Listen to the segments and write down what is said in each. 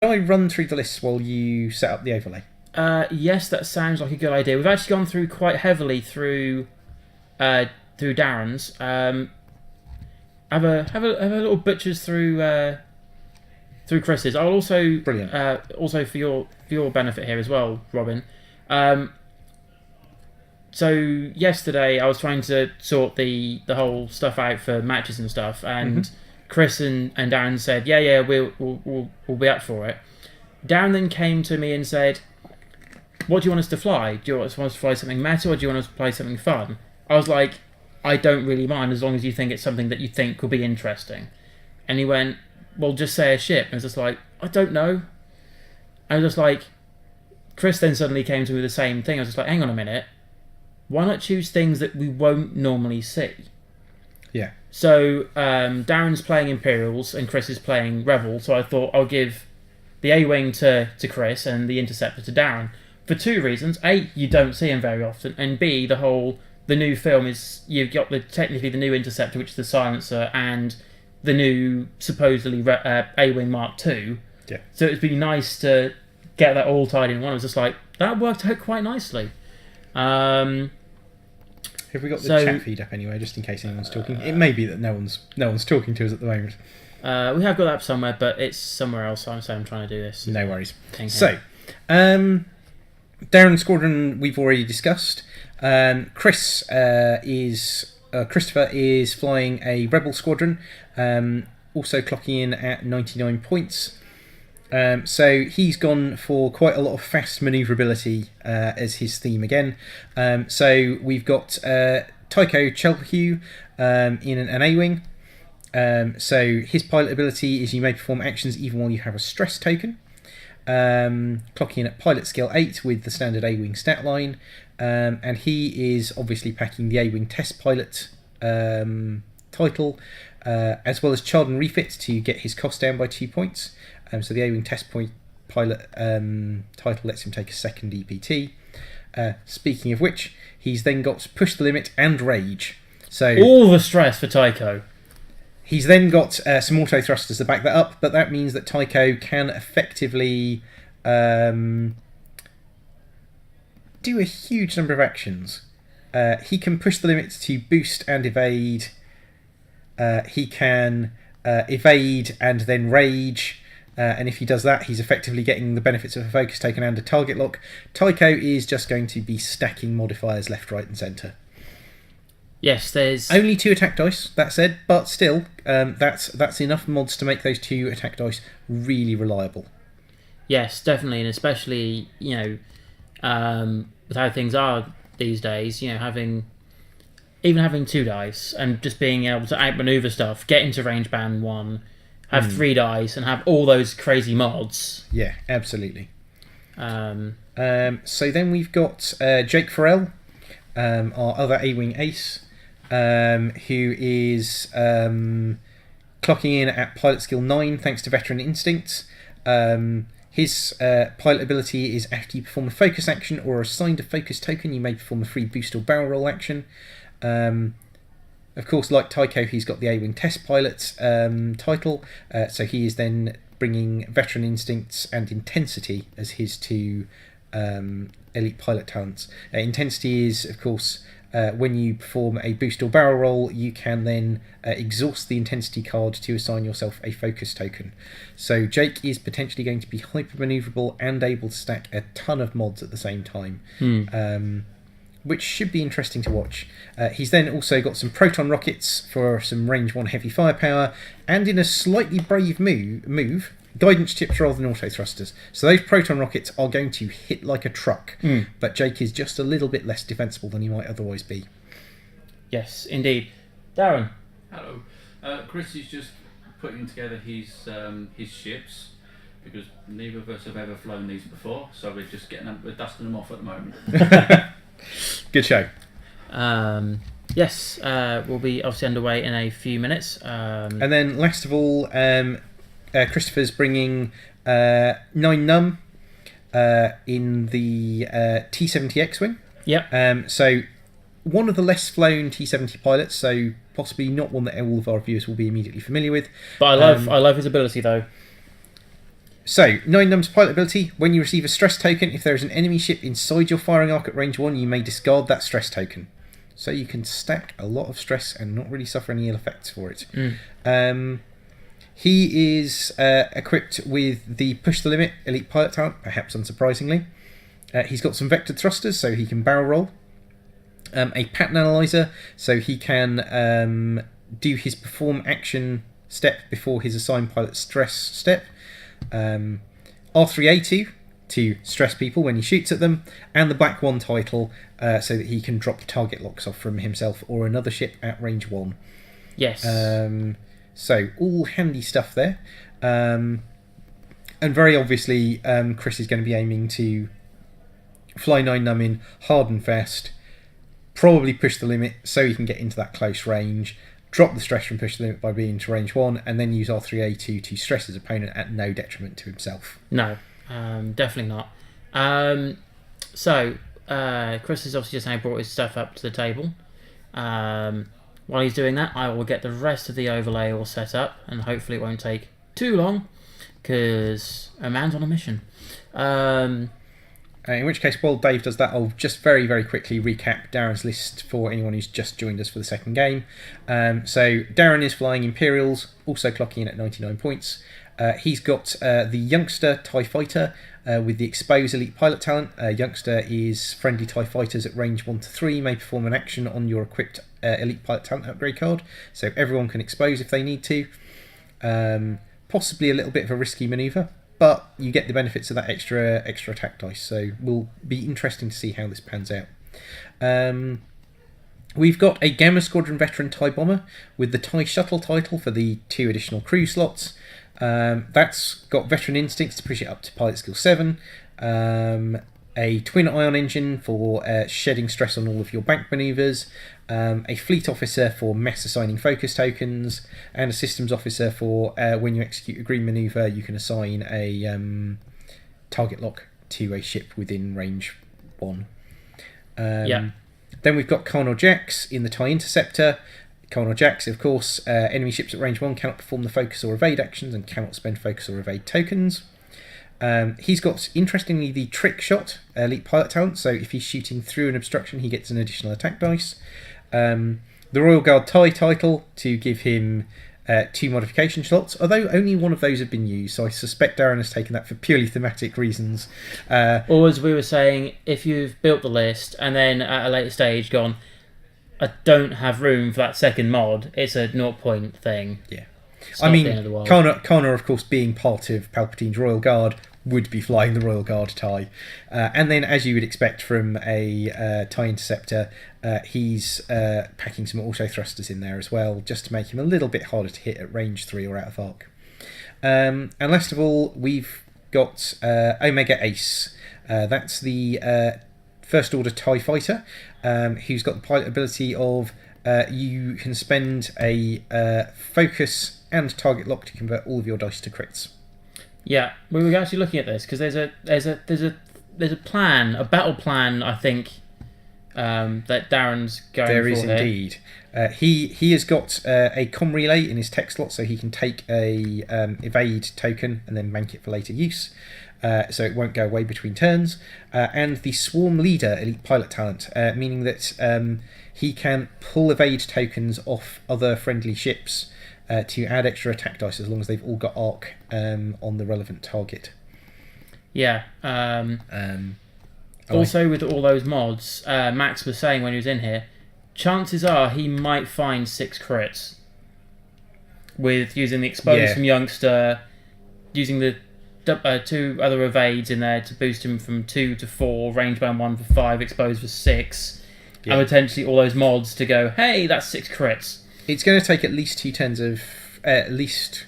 I run through the lists while you set up the overlay? Yes, that sounds like a good idea. We've actually gone through quite heavily through Darren's. Have a little butchers through Chris's. I'll also Brilliant. Also for your benefit here as well, Robin. So yesterday I was trying to sort the whole stuff out for matches and stuff, and Chris and Darren said, yeah, we'll be up for it. Darren then came to me and said, what do you want us to fly? Do you want us to fly something meta, or do you want us to play something fun? I was like, I don't really mind as long as you think it's something that you think could be interesting. And he went, well, just say a ship. And I was just like, I don't know. I was just like, Chris then suddenly came to me with the same thing. I was just like, hang on a minute. Why not choose things that we won't normally see? Yeah. So Darren's playing Imperials and Chris is playing Rebel. So I thought I'll give the A-Wing to Chris and the Interceptor to Darren. For two reasons. A, you don't see him very often. And B, the new film is, you've got technically the new Interceptor, which is the Silencer, and the new, supposedly, A-Wing Mark II. Yeah. So it'd be nice to get that all tied in one. I was just like, that worked out quite nicely. Have we got the chat feed up anyway, just in case anyone's talking? It may be that no one's talking to us at the moment. We have got that up somewhere, but it's somewhere else. I'm trying to do this. No worries. So, Darren Squadron we've already discussed. Christopher is flying a Rebel Squadron, also clocking in at 99 points. So he's gone for quite a lot of fast manoeuvrability as his theme again. So we've got Tycho Chelphew in an A-Wing. So his pilot ability is you may perform actions even while you have a stress token. Clocking in at pilot skill 8 with the standard A-Wing stat line. And he is obviously packing the A-Wing test pilot title, as well as Child and Refit to get his cost down by 2 points. So the A-Wing test pilot title lets him take a second EPT. Speaking of which, he's then got Push the Limit and Rage. So all the stress for Tycho. He's then got some auto thrusters to back that up, but that means that Tycho can effectively do a huge number of actions. He can push the limit to boost and evade. He can evade and then rage. And if he does that, he's effectively getting the benefits of a focus token and a target lock. Tycho is just going to be stacking modifiers left, right, and centre. Yes, there's only 2 attack dice, that said, but still, that's enough mods to make those 2 attack dice really reliable. Yes, definitely, and especially with how things are these days, having 2 dice and just being able to outmaneuver stuff, get into range band 1, have 3 dice, and have all those crazy mods. Yeah, absolutely. So then we've got Jake Farrell, our other A-Wing ace, who is clocking in at pilot skill 9 thanks to veteran instincts. His pilot ability is after you perform a focus action or are assigned a focus token, you may perform a free boost or barrel roll action. Of course, like Tycho, he's got the A-Wing test pilot title, so he is then bringing veteran instincts and intensity as his 2 elite pilot talents. Intensity is, of course, when you perform a boost or barrel roll, you can then exhaust the intensity card to assign yourself a focus token. So Jake is potentially going to be hyper maneuverable and able to stack a ton of mods at the same time, which should be interesting to watch. He's then also got some proton rockets for some range 1 heavy firepower, and in a slightly brave move, guidance chips rather than auto thrusters. So those proton rockets are going to hit like a truck, but Jake is just a little bit less defensible than he might otherwise be. Yes, indeed. Darren. Hello. Chris is just putting together his ships, because neither of us have ever flown these before, so we're just we're dusting them off at the moment. Good show. Yes, we'll be obviously underway in a few minutes. And then last of all, Christopher's bringing 9 Num in the T-70 X-Wing. Yep. So one of the less flown T-70 pilots, so possibly not one that all of our viewers will be immediately familiar with. But I love his ability though. So, 9 numbers pilot ability. When you receive a stress token, if there is an enemy ship inside your firing arc at range 1, you may discard that stress token. So you can stack a lot of stress and not really suffer any ill effects for it. He is equipped with the Push the Limit elite pilot talent, perhaps unsurprisingly. He's got some vectored thrusters, so he can barrel roll. A pattern analyzer, so he can do his perform action step before his assigned pilot stress step. R3A2 to stress people when he shoots at them, and the Black 1 title so that he can drop target locks off from himself or another ship at range 1. Yes. So all handy stuff there. And very obviously Chris is going to be aiming to fly 9 num in hard and fast, probably push the limit so he can get into that close range, drop the stress from push the limit by being to range 1, and then use R3A2 to stress his opponent at no detriment to himself. No, definitely not. So Chris has obviously just now brought his stuff up to the table. While he's doing that, I will get the rest of the overlay all set up, and hopefully it won't take too long, because a man's on a mission. In which case, while Dave does that, I'll just very, very quickly recap Darren's list for anyone who's just joined us for the second game. So Darren is flying Imperials, also clocking in at 99 points. He's got the Youngster TIE Fighter with the Expose Elite Pilot talent. Youngster is friendly TIE Fighters at range 1 to 3, may perform an action on your equipped Elite Pilot talent upgrade card, so everyone can expose if they need to. Possibly a little bit of a risky manoeuvre, but you get the benefits of that extra attack dice, so will be interesting to see how this pans out. We've got a Gamma Squadron veteran TIE Bomber with the TIE Shuttle title for the 2 additional crew slots. That's got veteran instincts to push it up to pilot skill 7. A twin ion engine for shedding stress on all of your bank manoeuvres, a fleet officer for mass assigning focus tokens, and a systems officer for when you execute a green manoeuvre, you can assign a target lock to a ship within range 1. Then we've got Colonel Jax in the TIE Interceptor. Colonel Jax, of course, enemy ships at range 1 cannot perform the focus or evade actions and cannot spend focus or evade tokens. He's got, interestingly, the Trick Shot elite pilot talent, so if he's shooting through an obstruction, he gets an additional attack dice. The Royal Guard TIE title to give him 2 modification slots, although only one of those have been used, so I suspect Darren has taken that for purely thematic reasons. Or as we were saying, if you've built the list and then at a later stage gone, I don't have room for that second mod, it's a 0 point thing. Yeah. I mean, Connor, of course, being part of Palpatine's Royal Guard, would be flying the Royal Guard TIE. And then, as you would expect from a TIE Interceptor, he's packing some auto thrusters in there as well, just to make him a little bit harder to hit at range 3 or out of arc. And last of all, we've got Omega Ace. That's the First Order TIE Fighter, who's got the pilot ability of you can spend a focus and target lock to convert all of your dice to crits. Yeah, we were actually looking at this because there's a plan, a battle plan, I think, that Darren's going for. There is indeed. He has got a comm relay in his tech slot, so he can take a evade token and then bank it for later use, so it won't go away between turns. And the Swarm Leader elite pilot talent, meaning that he can pull evade tokens off other friendly ships to add extra attack dice as long as they've all got arc on the relevant target. Yeah. Also, with all those mods, Max was saying when he was in here, chances are he might find 6 crits with using the expose from Youngster, using the 2 other evades in there to boost him from 2 to 4, range bound 1 for 5, expose for 6, and potentially all those mods to go, hey, that's 6 crits. It's going to take at least 2 turns of at least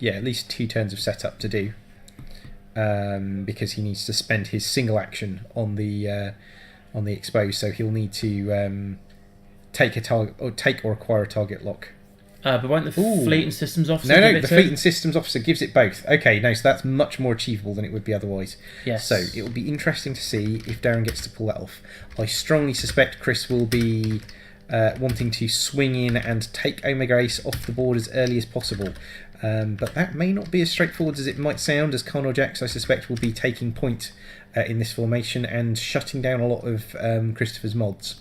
2 turns of setup to do, because he needs to spend his single action on the expose, so he'll need to take a target or acquire a target lock. But won't the fleet and systems officer? No, the fleet and systems officer gives it both. Okay, no, so that's much more achievable than it would be otherwise. Yes. So it will be interesting to see if Darren gets to pull that off. I strongly suspect Chris will be wanting to swing in and take Omega Ace off the board as early as possible. But that may not be as straightforward as it might sound, as Carnal Jacks, I suspect, will be taking point in this formation and shutting down a lot of Christopher's mods.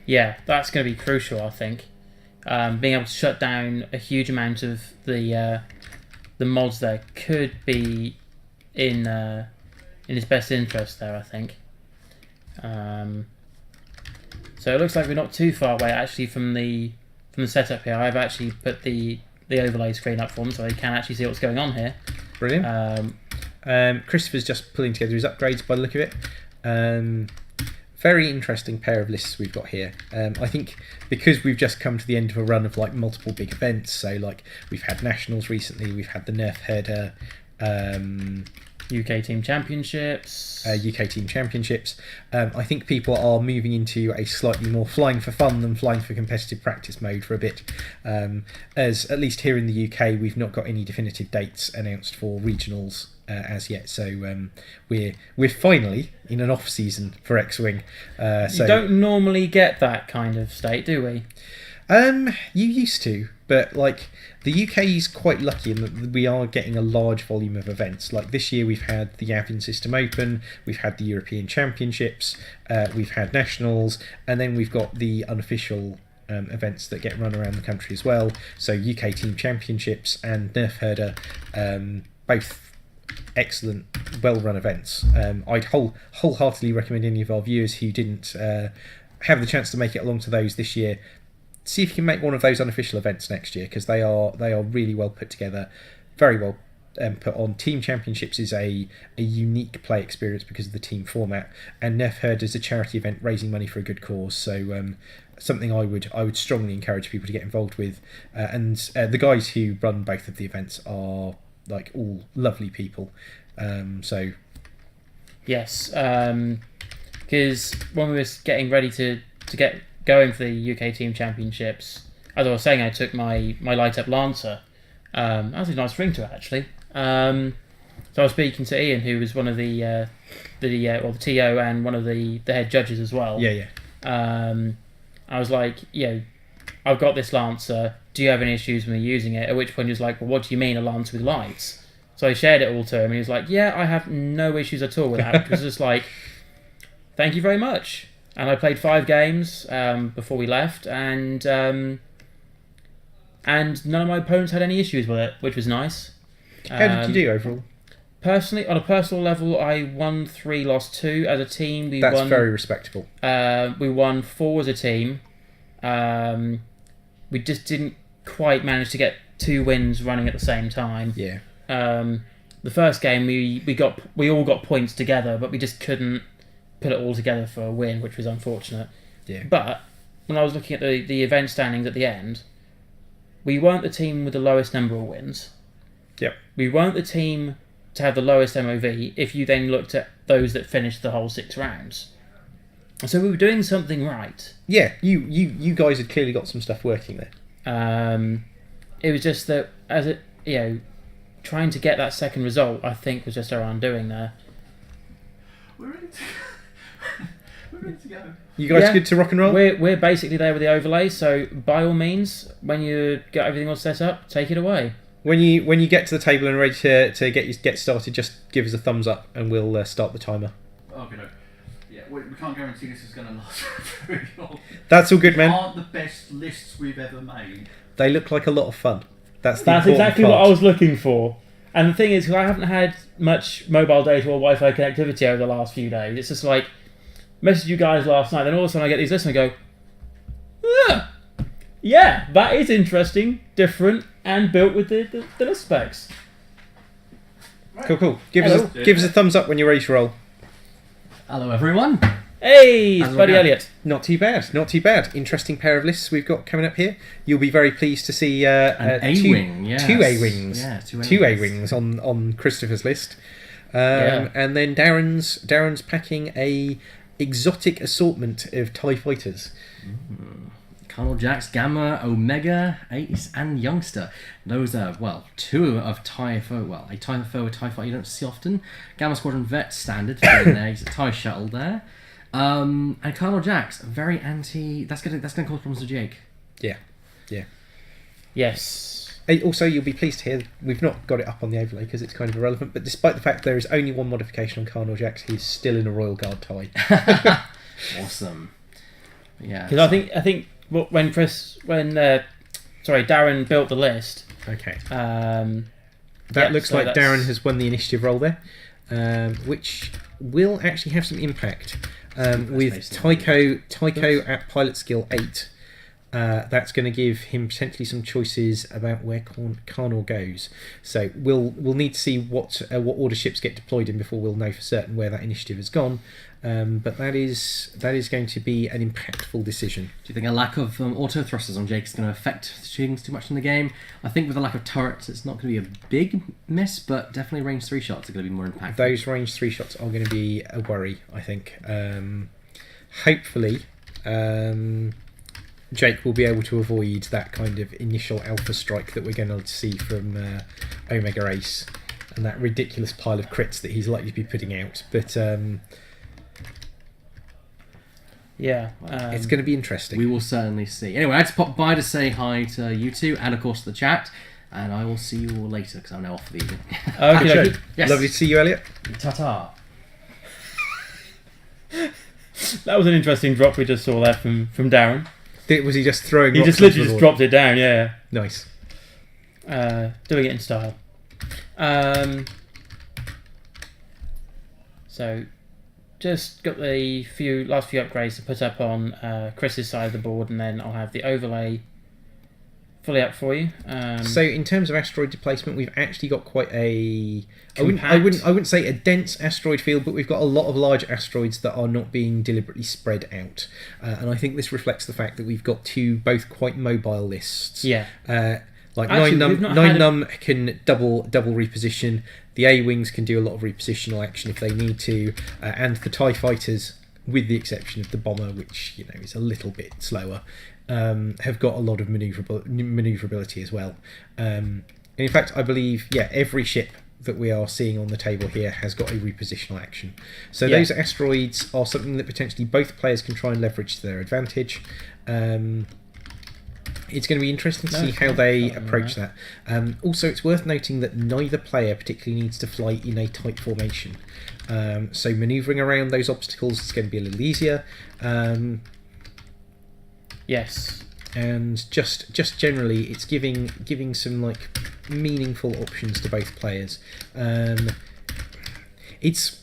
Yeah, that's going to be crucial, I think. Being able to shut down a huge amount of the mods there could be in his best interest there, I think. So it looks like we're not too far away actually from the setup here. I've actually put the overlay screen up for him so he can actually see what's going on here. Brilliant. Christopher's just pulling together his upgrades by the look of it. Very interesting pair of lists we've got here. I think because we've just come to the end of a run of like multiple big events, so like we've had Nationals recently, we've had the Nerf Herder, UK Team Championships. I think people are moving into a slightly more flying for fun than flying for competitive practice mode for a bit. As at least here in the UK, we've not got any definitive dates announced for regionals as yet. So we're finally in an off season for X-Wing. You don't normally get that kind of state, do we? You used to, but like the UK is quite lucky in that we are getting a large volume of events. Like this year we've had the Avian System Open, we've had the European Championships, we've had Nationals, and then we've got the unofficial events that get run around the country as well. So UK Team Championships and Nerf Herder, both excellent, well-run events. I'd wholeheartedly recommend any of our viewers who didn't have the chance to make it along to those this year, see if you can make one of those unofficial events next year, because they are really well put together, very well put on. Team Championships is a unique play experience because of the team format, and Nerf Herd is a charity event raising money for a good cause. So something I would strongly encourage people to get involved with. And the guys who run both of the events are like all lovely people. So yes, because when we were getting ready to get going for the UK Team Championships, as I was saying, I took my light up Lancer. That was a nice ring to it, actually. So I was speaking to Ian, who was one of the TO and one of the head judges as well. Yeah. I was like, I've got this Lancer. Do you have any issues with me using it? At which point he was like, well, what do you mean a Lancer with lights? So I shared it all to him, and he was like, yeah, I have no issues at all with that. Which was just like, thank you very much. And I played 5 games before we left, and none of my opponents had any issues with it, which was nice. How did you do overall? Personally, on a personal level, I won 3, lost 2. As a team, That's very respectable. We won 4 as a team. We just didn't quite manage to get 2 wins running at the same time. Yeah. The first game, we all got points together, but we just couldn't put it all together for a win, which was unfortunate. Yeah. But when I was looking at the event standings at the end, we weren't the team with the lowest number of wins. Yep. We weren't the team to have the lowest MOV if you then looked at those that finished the whole 6 rounds. So we were doing something right. Yeah, you guys had clearly got some stuff working there. It was just that trying to get that second result, I think, was just our undoing there. We're ready to go. You guys good to rock and roll? We're basically there with the overlay, so by all means, when you get everything all set up, take it away. When you get to the table and ready to get started, just give us a thumbs up and we'll start the timer. Okay, no. Yeah, we can't guarantee this is going to last very long. That's all good, man. They aren't the best lists we've ever made. They look like a lot of fun. That's exactly what I was looking for. And the thing is, because I haven't had much mobile data or Wi-Fi connectivity over the last few days, it's just like, messaged you guys last night, then all of a sudden I get these lists and I go, yeah, that is interesting, different, and built with the list specs. Right. Cool. Give us a thumbs up when you're ready to roll. Hello, everyone. Hey, it's Buddy Elliott. Not too bad. Interesting pair of lists we've got coming up here. You'll be very pleased to see an A-wing, yes. 2 A-wings. Yeah, 2 A-wings on Christopher's list. And then Darren's packing a exotic assortment of TIE fighters. Colonel Jax, Gamma, Omega, Ace, and Youngster. Those are, 2 of TIE Foe. Well, a TIE Foe, a TIE Fighter you don't see often. Gamma Squadron Vet, standard, in there. He's a TIE Shuttle there. And Colonel Jax, very anti... That's gonna cause problems with Jake. Yeah. Yes. Also, you'll be pleased to hear we've not got it up on the overlay because it's kind of irrelevant. But despite the fact there is only one modification on Carnal Jax, he's still in a Royal Guard tie. Awesome. Yeah. Because I think when Darren built the list. Okay. That looks like Darren has won the initiative roll there, which will actually have some impact with Tycho at pilot skill 8. That's going to give him potentially some choices about where Carnal goes. So we'll need to see what order ships get deployed in before we'll know for certain where that initiative has gone. But that is going to be an impactful decision. Do you think a lack of auto thrusters on Jake is going to affect things too much in the game? I think with a lack of turrets, it's not going to be a big miss, but definitely range 3 shots are going to be more impactful. Those range 3 shots are going to be a worry, I think. Hopefully, Jake will be able to avoid that kind of initial alpha strike that we're going to see from Omega Ace and that ridiculous pile of crits that he's likely to be putting out. But it's going to be interesting. We will certainly see. Anyway, I had to pop by to say hi to you two and, of course, to the chat. And I will see you all later because I'm now off for the evening. Okay. Yes. Lovely to see you, Elliot. Ta-ta. That was an interesting drop we just saw there from Darren. Was he just throwing? He just literally just dropped it down. Yeah. Nice. Doing it in style. So, just got the last few upgrades to put up on Chris's side of the board, and then I'll have the overlay fully up for you. So, in terms of asteroid displacement, we've actually got quite a. Compact. I wouldn't say a dense asteroid field, but we've got a lot of large asteroids that are not being deliberately spread out, and I think this reflects the fact that we've got two both quite mobile lists. Yeah. Like Actually, 9 num can double reposition. The A-wings can do a lot of repositional action if they need to, and the TIE fighters, with the exception of the bomber, which is a little bit slower, have got a lot of maneuverability as well. And in fact, I believe every ship that we are seeing on the table here has got a repositional action. So those asteroids are something that potentially both players can try and leverage to their advantage. It's going to be interesting to see how they approach that. Also, it's worth noting that neither player particularly needs to fly in a tight formation. So manoeuvring around those obstacles is going to be a little easier. Yes. And just generally, it's giving some meaningful options to both players. It's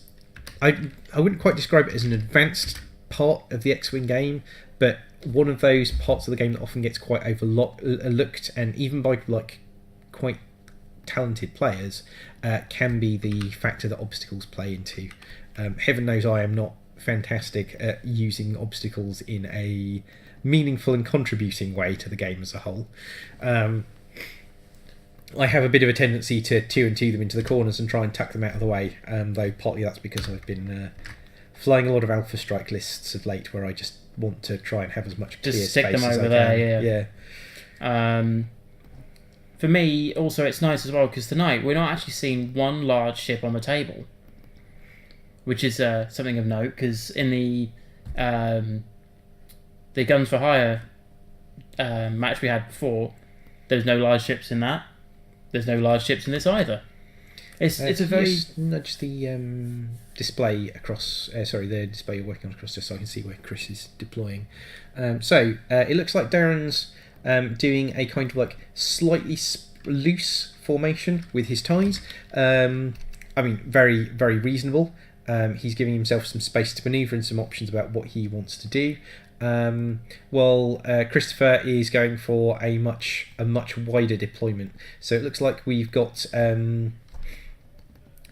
I wouldn't quite describe it as an advanced part of the X-Wing game, but one of those parts of the game that often gets quite overlooked, and even by quite talented players, can be the factor that obstacles play into. Heaven knows I am not fantastic at using obstacles in a meaningful and contributing way to the game as a whole. I have a bit of a tendency to 2 them into the corners and try and tuck them out of the way, though partly that's because I've been flying a lot of Alpha Strike lists of late where I just want to try and have as much clear just stick space them as over I there. can. For me, also, it's nice as well because tonight we're not actually seeing one large ship on the table, which is something of note. Because in the Guns for Hire match we had before, there's no large ships in that. There's no large ships in this either. It's a very just nudge the display across. The display you're working on across, just so I can see where Chris is deploying. So it looks like Darren's doing a kind of slightly loose formation with his ties. Very, very reasonable. He's giving himself some space to manoeuvre and some options about what he wants to do. While Christopher is going for a much wider deployment. So it looks like we've got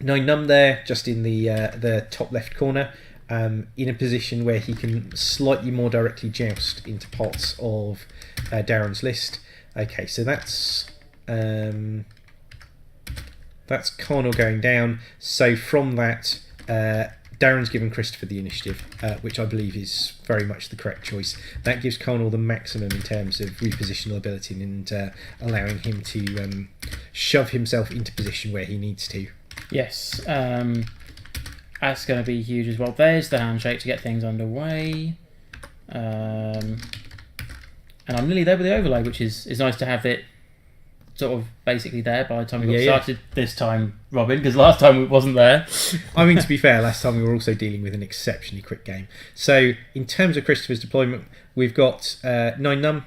9 num there, just in the top left corner, in a position where he can slightly more directly joust into parts of Darren's list. Okay, so that's Carnal going down. So from that, Darren's given Christopher the initiative, which I believe is very much the correct choice. That gives Carnal the maximum in terms of repositional ability and allowing him to shove himself into position where he needs to. Yes, that's going to be huge as well. There's the handshake to get things underway. And I'm nearly there with the overlay, which is nice to have it sort of basically there by the time we got Yeah. started this time, Robin, because last time it wasn't there. I mean, to be fair, last time we were also dealing with an exceptionally quick game. So, in terms of Christopher's deployment, we've got 9 num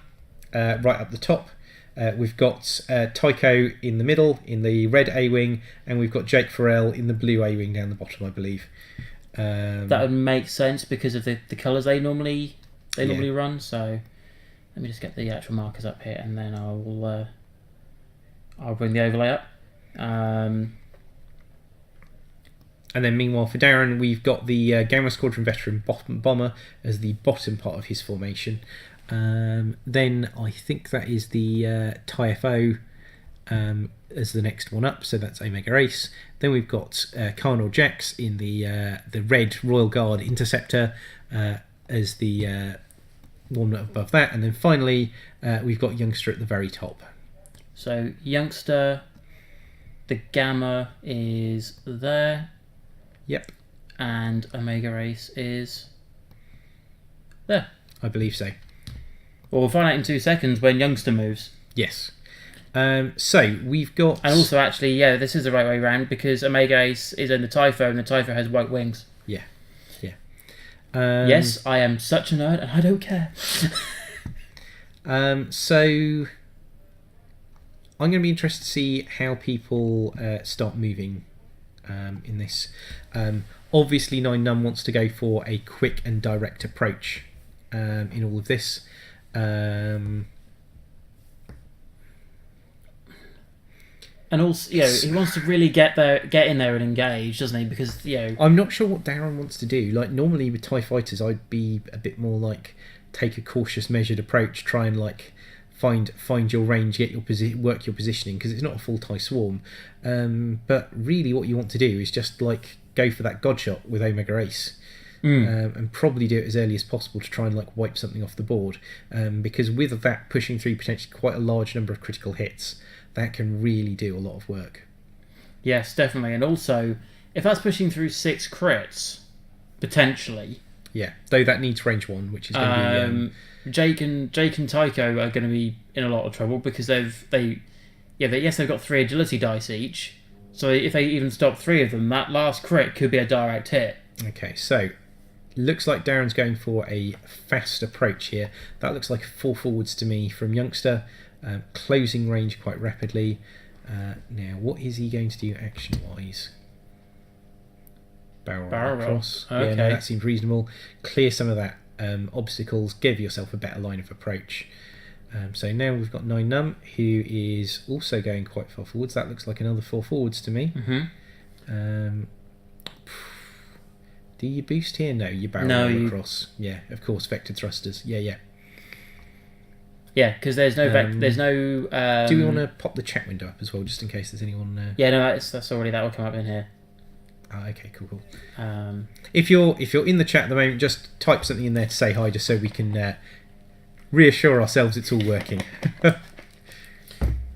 right up the top. We've got Tycho in the middle, in the red A-wing, and we've got Jake Farrell in the blue A-wing down the bottom, I believe. That would make sense because of the colours they normally run. So let me just get the actual markers up here, and then I'll bring the overlay up. And then meanwhile for Darren, we've got the Gamma Squadron veteran bomber as the bottom part of his formation. Then I think that is the TIFO as the next one up, so that's Omega Ace. Then we've got Carnal Jax in the red Royal Guard Interceptor as the one above that, and then finally we've got Youngster at the very top. So Youngster, the Gamma is there. Yep, and Omega Ace is there. I believe so. Well, we'll find out in 2 seconds when Youngster moves. Yes. So we've got, and also actually, yeah, this is the right way around because Omega Ace is in the Typho and the Typho has white wings. Yeah. Yes, I am such a nerd and I don't care. So I'm going to be interested to see how people start moving in this. Obviously 9 num wants to go for a quick and direct approach in all of this. And also, he wants to really get in there and engage, doesn't he? Because I'm not sure what Darren wants to do. Like normally with TIE fighters, I'd be a bit more like take a cautious, measured approach, try and like find your range, get your work your positioning, because it's not a full TIE swarm. But really, what you want to do is just like go for that god shot with Omega Ace. And probably do it as early as possible to try and like wipe something off the board, because with that pushing through potentially quite a large number of critical hits, that can really do a lot of work. Yes, definitely. And also, if that's pushing through 6 crits, potentially. Yeah, though that needs range 1, which is going to be... Jake and Tycho are going to be in a lot of trouble because they've got 3 agility dice each. So if they even stop 3 of them, that last crit could be a direct hit. Okay, so looks like Darren's going for a fast approach here. That looks like 4 forwards to me from Youngster. Closing range quite rapidly. Now, what is he going to do action-wise? Barrel roll across. Okay. Yeah, no, that seems reasonable. Clear some of that obstacles. Give yourself a better line of approach. So now we've got 9 num, who is also going quite far forwards. That looks like another 4 forwards to me. Mm-hmm. Do you boost here? No, you barrel roll across. Yeah, of course, vector thrusters. Yeah. Yeah, because there's no do we want to pop the chat window up as well, just in case there's anyone? Yeah, no, that's already, that will come up in here. Oh, okay, cool. If you're in the chat at the moment, just type something in there to say hi, just so we can reassure ourselves it's all working.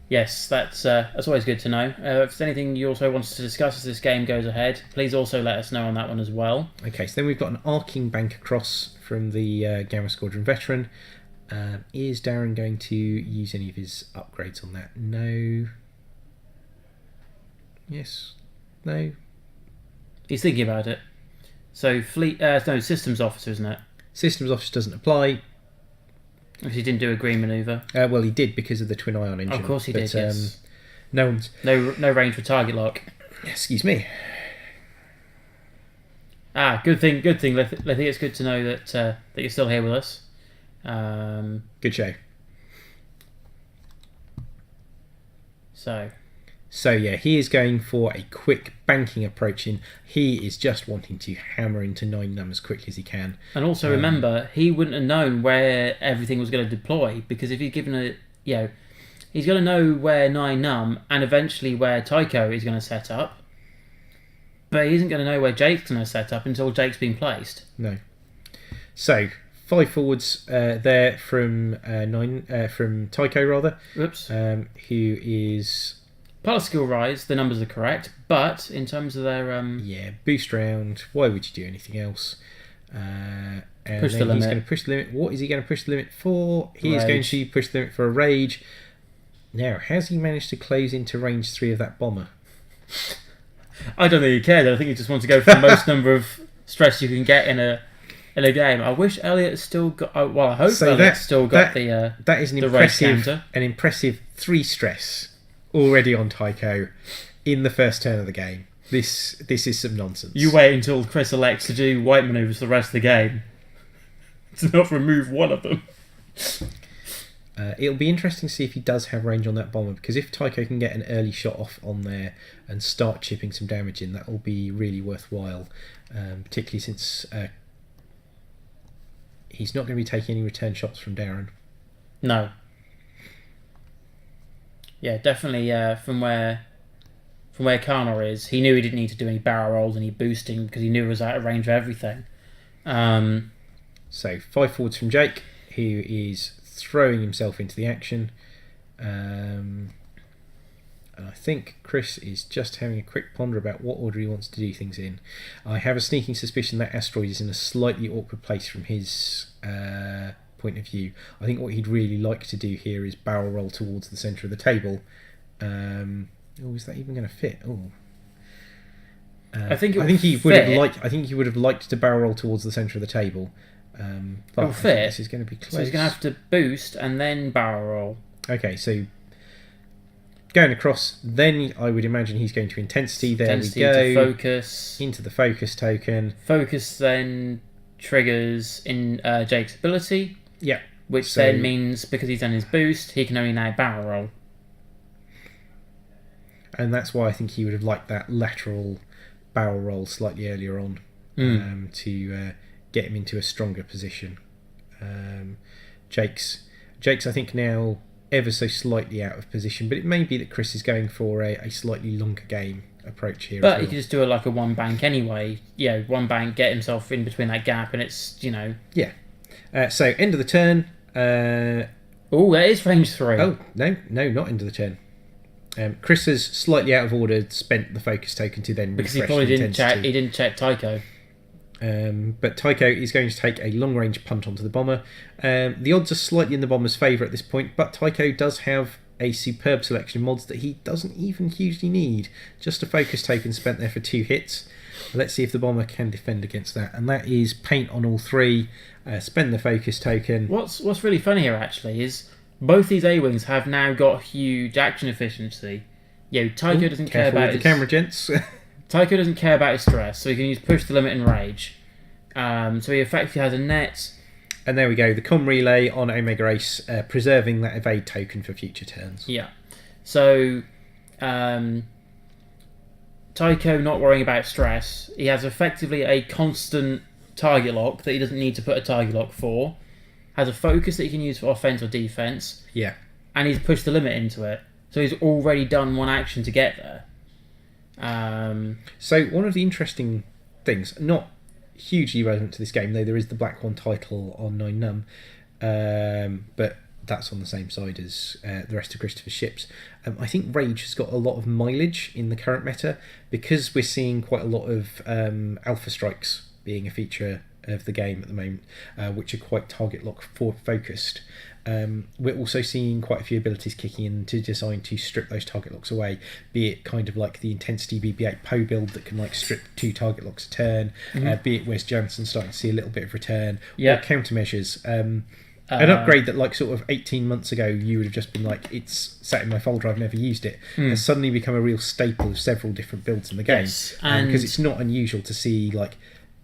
Yes, that's always good to know. If there's anything you also want us to discuss as this game goes ahead, please also let us know on that one as well. Okay, so then we've got an arcing bank across from the Gamma Squadron veteran. Is Darren going to use any of his upgrades on that? No. Yes. No. He's thinking about it. So systems officer, isn't it? Systems officer doesn't apply. If he didn't do a green manoeuvre. Well, he did because of the twin ion engine. Of course he did. Yes. No one's no range for target lock. Excuse me. Good thing. I think it's good to know that you're still here with us. Good show. So yeah, he is going for a quick banking approach in. He is just wanting to hammer into 9 num as quickly as he can. And also remember, he wouldn't have known where everything was going to deploy, because if he's given he's going to know where 9 num and eventually where Tycho is going to set up, but he isn't going to know where Jake's going to set up until Jake's been placed. No. So 5 forwards there from from Tycho rather. Whoops. Who is part of skill rise? The numbers are correct, but in terms of their boost round, why would you do anything else? And push the limit. He's going to push the limit. What is he going to push the limit for? He is going to push the limit for a rage. Now, has he managed to close into range 3 of that bomber? I don't think he cared. I think he just wants to go for the most number of stress you can get in a game. I wish Elliot's still got. Well, I hope Elliot's still got the. That is an impressive 3 stress already on Tycho in the first turn of the game. This is some nonsense. You wait until Chris elects to do white manoeuvres for the rest of the game to not remove one of them. It'll be interesting to see if he does have range on that bomber, because if Tycho can get an early shot off on there and start chipping some damage in, that will be really worthwhile, particularly since he's not going to be taking any return shots from Darren. No. Yeah, definitely from where Karnor is, he knew he didn't need to do any barrel rolls, any boosting, because he knew he was out of range of everything. So 5 forwards from Jake, who is throwing himself into the action. And I think Chris is just having a quick ponder about what order he wants to do things in. I have a sneaking suspicion that Asteroid is in a slightly awkward place from his point of view. I think what he'd really like to do here is barrel roll towards the centre of the table. Is that even going to fit? I think he would have liked to barrel roll towards the centre of the table. But it'll fit. This is going to be close. So he's going to have to boost and then barrel roll. Okay, so going across, then I would imagine he's going to intensity. There we go. To focus. Into the focus token. Focus then triggers in Jake's ability. Yeah. Which then means, because he's done his boost, he can only now barrel roll. And that's why I think he would have liked that lateral barrel roll slightly earlier on to get him into a stronger position. Jake's I think now ever so slightly out of position, but it may be that Chris is going for a slightly longer game approach here. But he could just do it like a one bank anyway. Yeah, one bank, get himself in between that gap, and it's, Yeah. So end of the turn. That is range 3. Oh, no, not end of the turn. Chris has slightly out of order spent the focus token to then because he refresh probably intensity. didn't check Tycho. But Tycho is going to take a long-range punt onto the bomber. The odds are slightly in the bomber's favour at this point, but Tycho does have a superb selection of mods that he doesn't even hugely need. Just a focus token spent there for 2 hits. Let's see if the bomber can defend against that. And that is paint on all 3, spend the focus token. What's really funny here, actually, is both these A-Wings have now got huge action efficiency. Tycho doesn't care about the camera, gents. Tycho doesn't care about his stress, so he can use push the limit and rage. So he effectively has a net. And there we go, the comm relay on Omega Ace, preserving that evade token for future turns. Yeah. So Tycho not worrying about stress. He has effectively a constant target lock that he doesn't need to put a target lock for. Has a focus that he can use for offense or defense. Yeah. And he's pushed the limit into it. So he's already done one action to get there. So one of the interesting things, not hugely relevant to this game, though there is the Black One title on 9 Num, but that's on the same side as the rest of Christopher's ships. I think Rage has got a lot of mileage in the current meta, because we're seeing quite a lot of Alpha Strikes being a feature of the game at the moment, which are quite target lock focused. We're also seeing quite a few abilities kicking in to design to strip those target locks away, be it kind of like the Intensity BB-8 Poe build that can like strip 2 target locks a turn, be it Wes Jansen starting to see a little bit of return, or countermeasures. An upgrade that like sort of 18 months ago you would have just been like, it's sat in my folder, I've never used it, has suddenly become a real staple of several different builds in the game. Yes, because it's not unusual to see like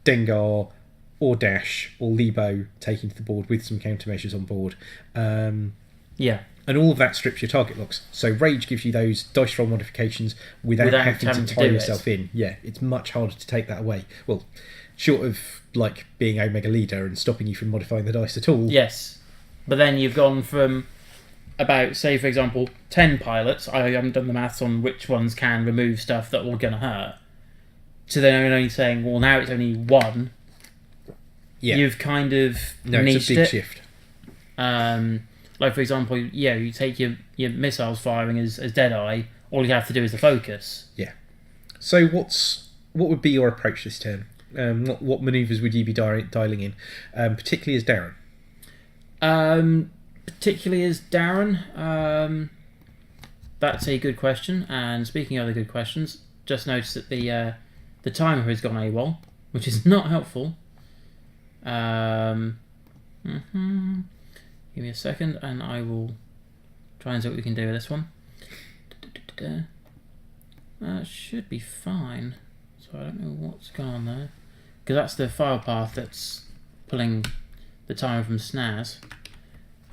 Dengar or Dash or Lebo taking to the board with some countermeasures on board. And all of that strips your target locks. So Rage gives you those dice roll modifications without having to tie yourself in. Yeah, it's much harder to take that away. Well, short of like being Omega Leader and stopping you from modifying the dice at all. Yes. But then you've gone from about, say, for example, 10 pilots, I haven't done the maths on which ones can remove stuff that will going to hurt, to then only saying, well, now it's only 1. Yeah. You've kind of niched it's a big shift. Like, for example, you take your missiles firing as Deadeye, all you have to do is the focus. Yeah. So what would be your approach this turn? What manoeuvres would you be dialing in, particularly as Darren? that's a good question. And speaking of the good questions, just noticed that the timer has gone AWOL, which is not helpful. Give me a second, and I will try and see what we can do with this one. That should be fine. So I don't know what's going on there, because that's the file path that's pulling the timer from SNAS.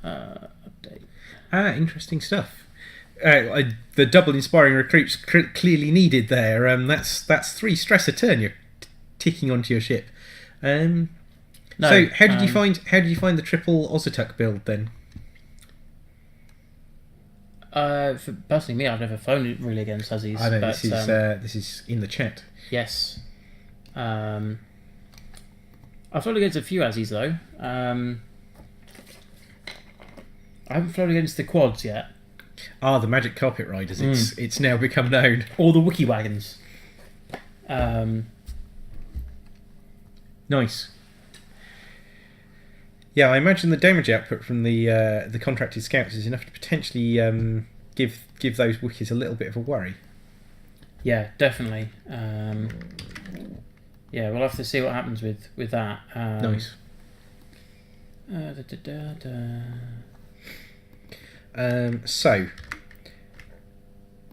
Update. Interesting stuff. The double inspiring recruits clearly needed there. That's 3 stress a turn you're ticking onto your ship. So how did you find the triple Ozotuck build then? For personally me, I've never flown it really against Uzzies. I know but, this is in the chat. Yes. I've flown against a few Uzzies though. I haven't flown against the quads yet. The Magic Carpet Riders. It's now become known. Or the Wiki Wagons. Nice. Yeah, I imagine the damage output from the contracted scouts is enough to potentially give those wikis a little bit of a worry. Yeah, definitely. Yeah, we'll have to see what happens with that. Nice. So,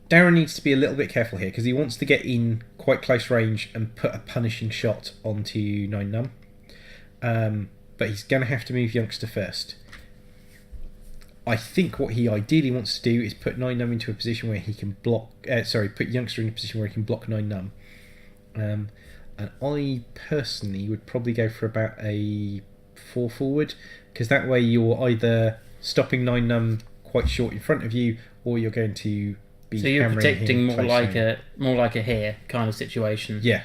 Darren needs to be a little bit careful here because he wants to get in quite close range and put a punishing shot onto 9 Num. But he's going to have to move Youngster first. I think what he ideally wants to do is put 9 Num into a position where he can block... put Youngster in a position where he can block 9 Num. And I personally would probably go for about a 4 forward, because that way you're either stopping 9 Num quite short in front of you, or you're going to be... So you're protecting more like a here kind of situation. Yeah.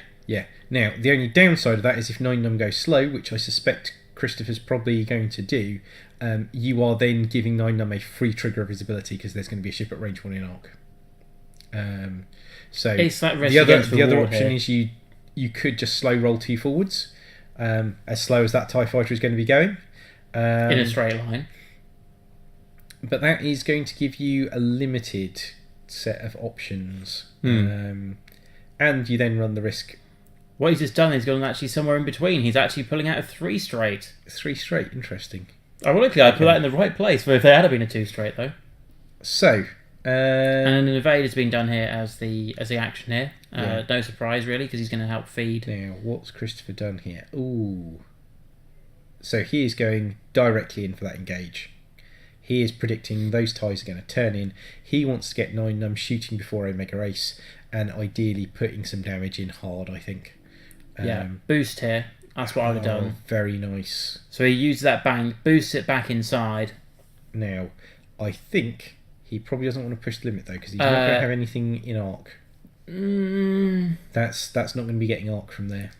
Now, the only downside of that is if 9 Num goes slow, which I suspect Christopher's probably going to do, you are then giving 9 Num a free trigger of his ability because there's going to be a ship at range 1 in arc. So it's that risk the other option is you could just slow roll 2 forwards, as slow as that TIE fighter is going to be going. In a straight line. But that is going to give you a limited set of options. And you then run the risk. What he's just done is gone actually somewhere in between. He's actually pulling out a 3 straight. 3 straight, interesting. Ironically, I put that in the right place, but if there had been a 2 straight though. So, and an evade has been done here as the action here. Yeah. No surprise really, because he's going to help feed. Now, what's Christopher done here? Ooh. So he is going directly in for that engage. He is predicting those ties are going to turn in. He wants to get 9 Num shooting before Omega Ace, and ideally putting some damage in hard, I think. Boost here. That's what I would have done. Very nice. So he uses that bang, boosts it back inside. Now, I think he probably doesn't want to push the limit though, because he's not going to have anything in arc. That's not going to be getting arc from there.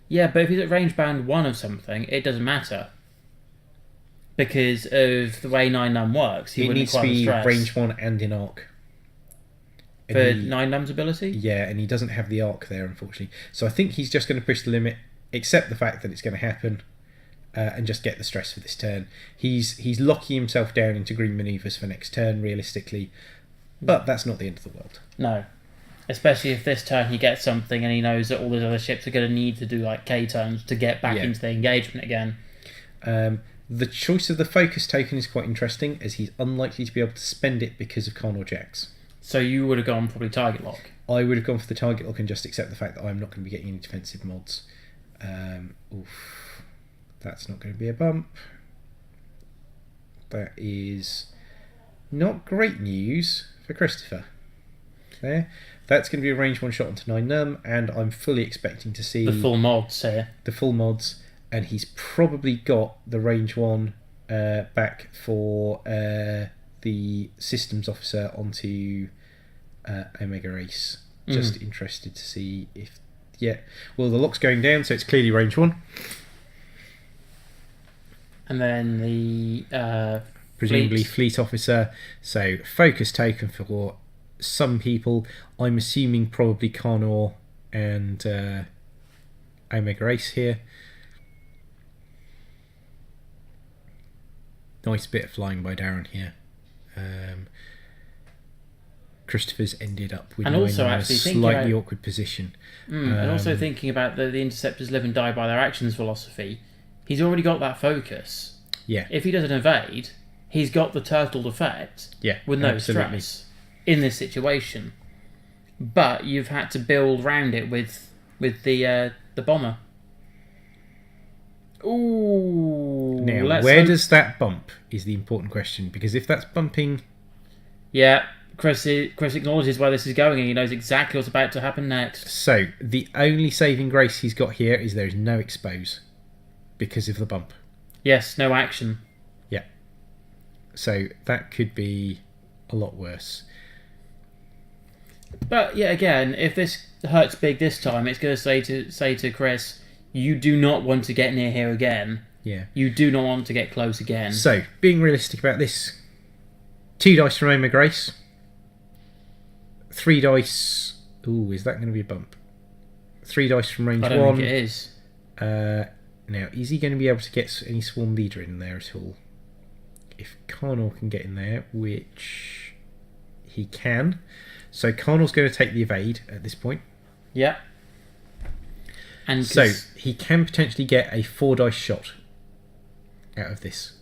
Yeah, but if he's at range band 1 of something, it doesn't matter. Because of the way 9 Num works, It needs to be range 1 and in arc. For 9 Num's ability? Yeah, and he doesn't have the arc there, unfortunately. So I think he's just going to push the limit, accept the fact that it's going to happen, and just get the stress for this turn. He's locking himself down into green manoeuvres for next turn, realistically. But that's not the end of the world. No. Especially if this turn he gets something and he knows that all those other ships are going to need to do like K turns to get back into the engagement again. The choice of the focus token is quite interesting, as he's unlikely to be able to spend it because of Carnor Jax. So you would have gone probably target lock? I would have gone for the target lock and just accept the fact that I'm not going to be getting any defensive mods. That's not going to be a bump. That is not great news for Christopher. There. That's going to be a range 1 shot onto 9 Num, and I'm fully expecting to see... The full mods here. The full mods, and he's probably got the range 1 back for the systems officer onto Omega Ace. Just interested to see if... Yeah, well, the lock's going down, so it's clearly range 1. And then the... presumably fleet officer, so focus taken for some people. I'm assuming probably Carnor and Omega Ace here. Nice bit of flying by Darren here. Christopher's ended up with And also in a actually thinking slightly about- awkward position. And also thinking about the Interceptors live and die by their actions philosophy, he's already got that focus. Yeah. If he doesn't evade, he's got the turtled effect Yeah. with no absolutely. stress in this situation. But you've had to build round it with the bomber. Ooh. Now, where does that bump is the important question, because if that's bumping... Yeah, Chris acknowledges where this is going and he knows exactly what's about to happen next. So, the only saving grace he's got here is there is no expose because of the bump. Yes, no action. Yeah. So, that could be a lot worse. But yeah, again, if this hurts big this time, it's going to say to Chris, you do not want to get near here again. Yeah. You do not want to get close again. So, being realistic about this, 2 dice from Oma Grace, 3 dice... Ooh, is that going to be a bump? 3 dice from range 1. I don't think it is. Now, is he going to be able to get any Swarm Leader in there at all? If Carnal can get in there, which he can. So Carnal's going to take the evade at this point. Yeah. And So he can potentially get a 4 dice shot out of this,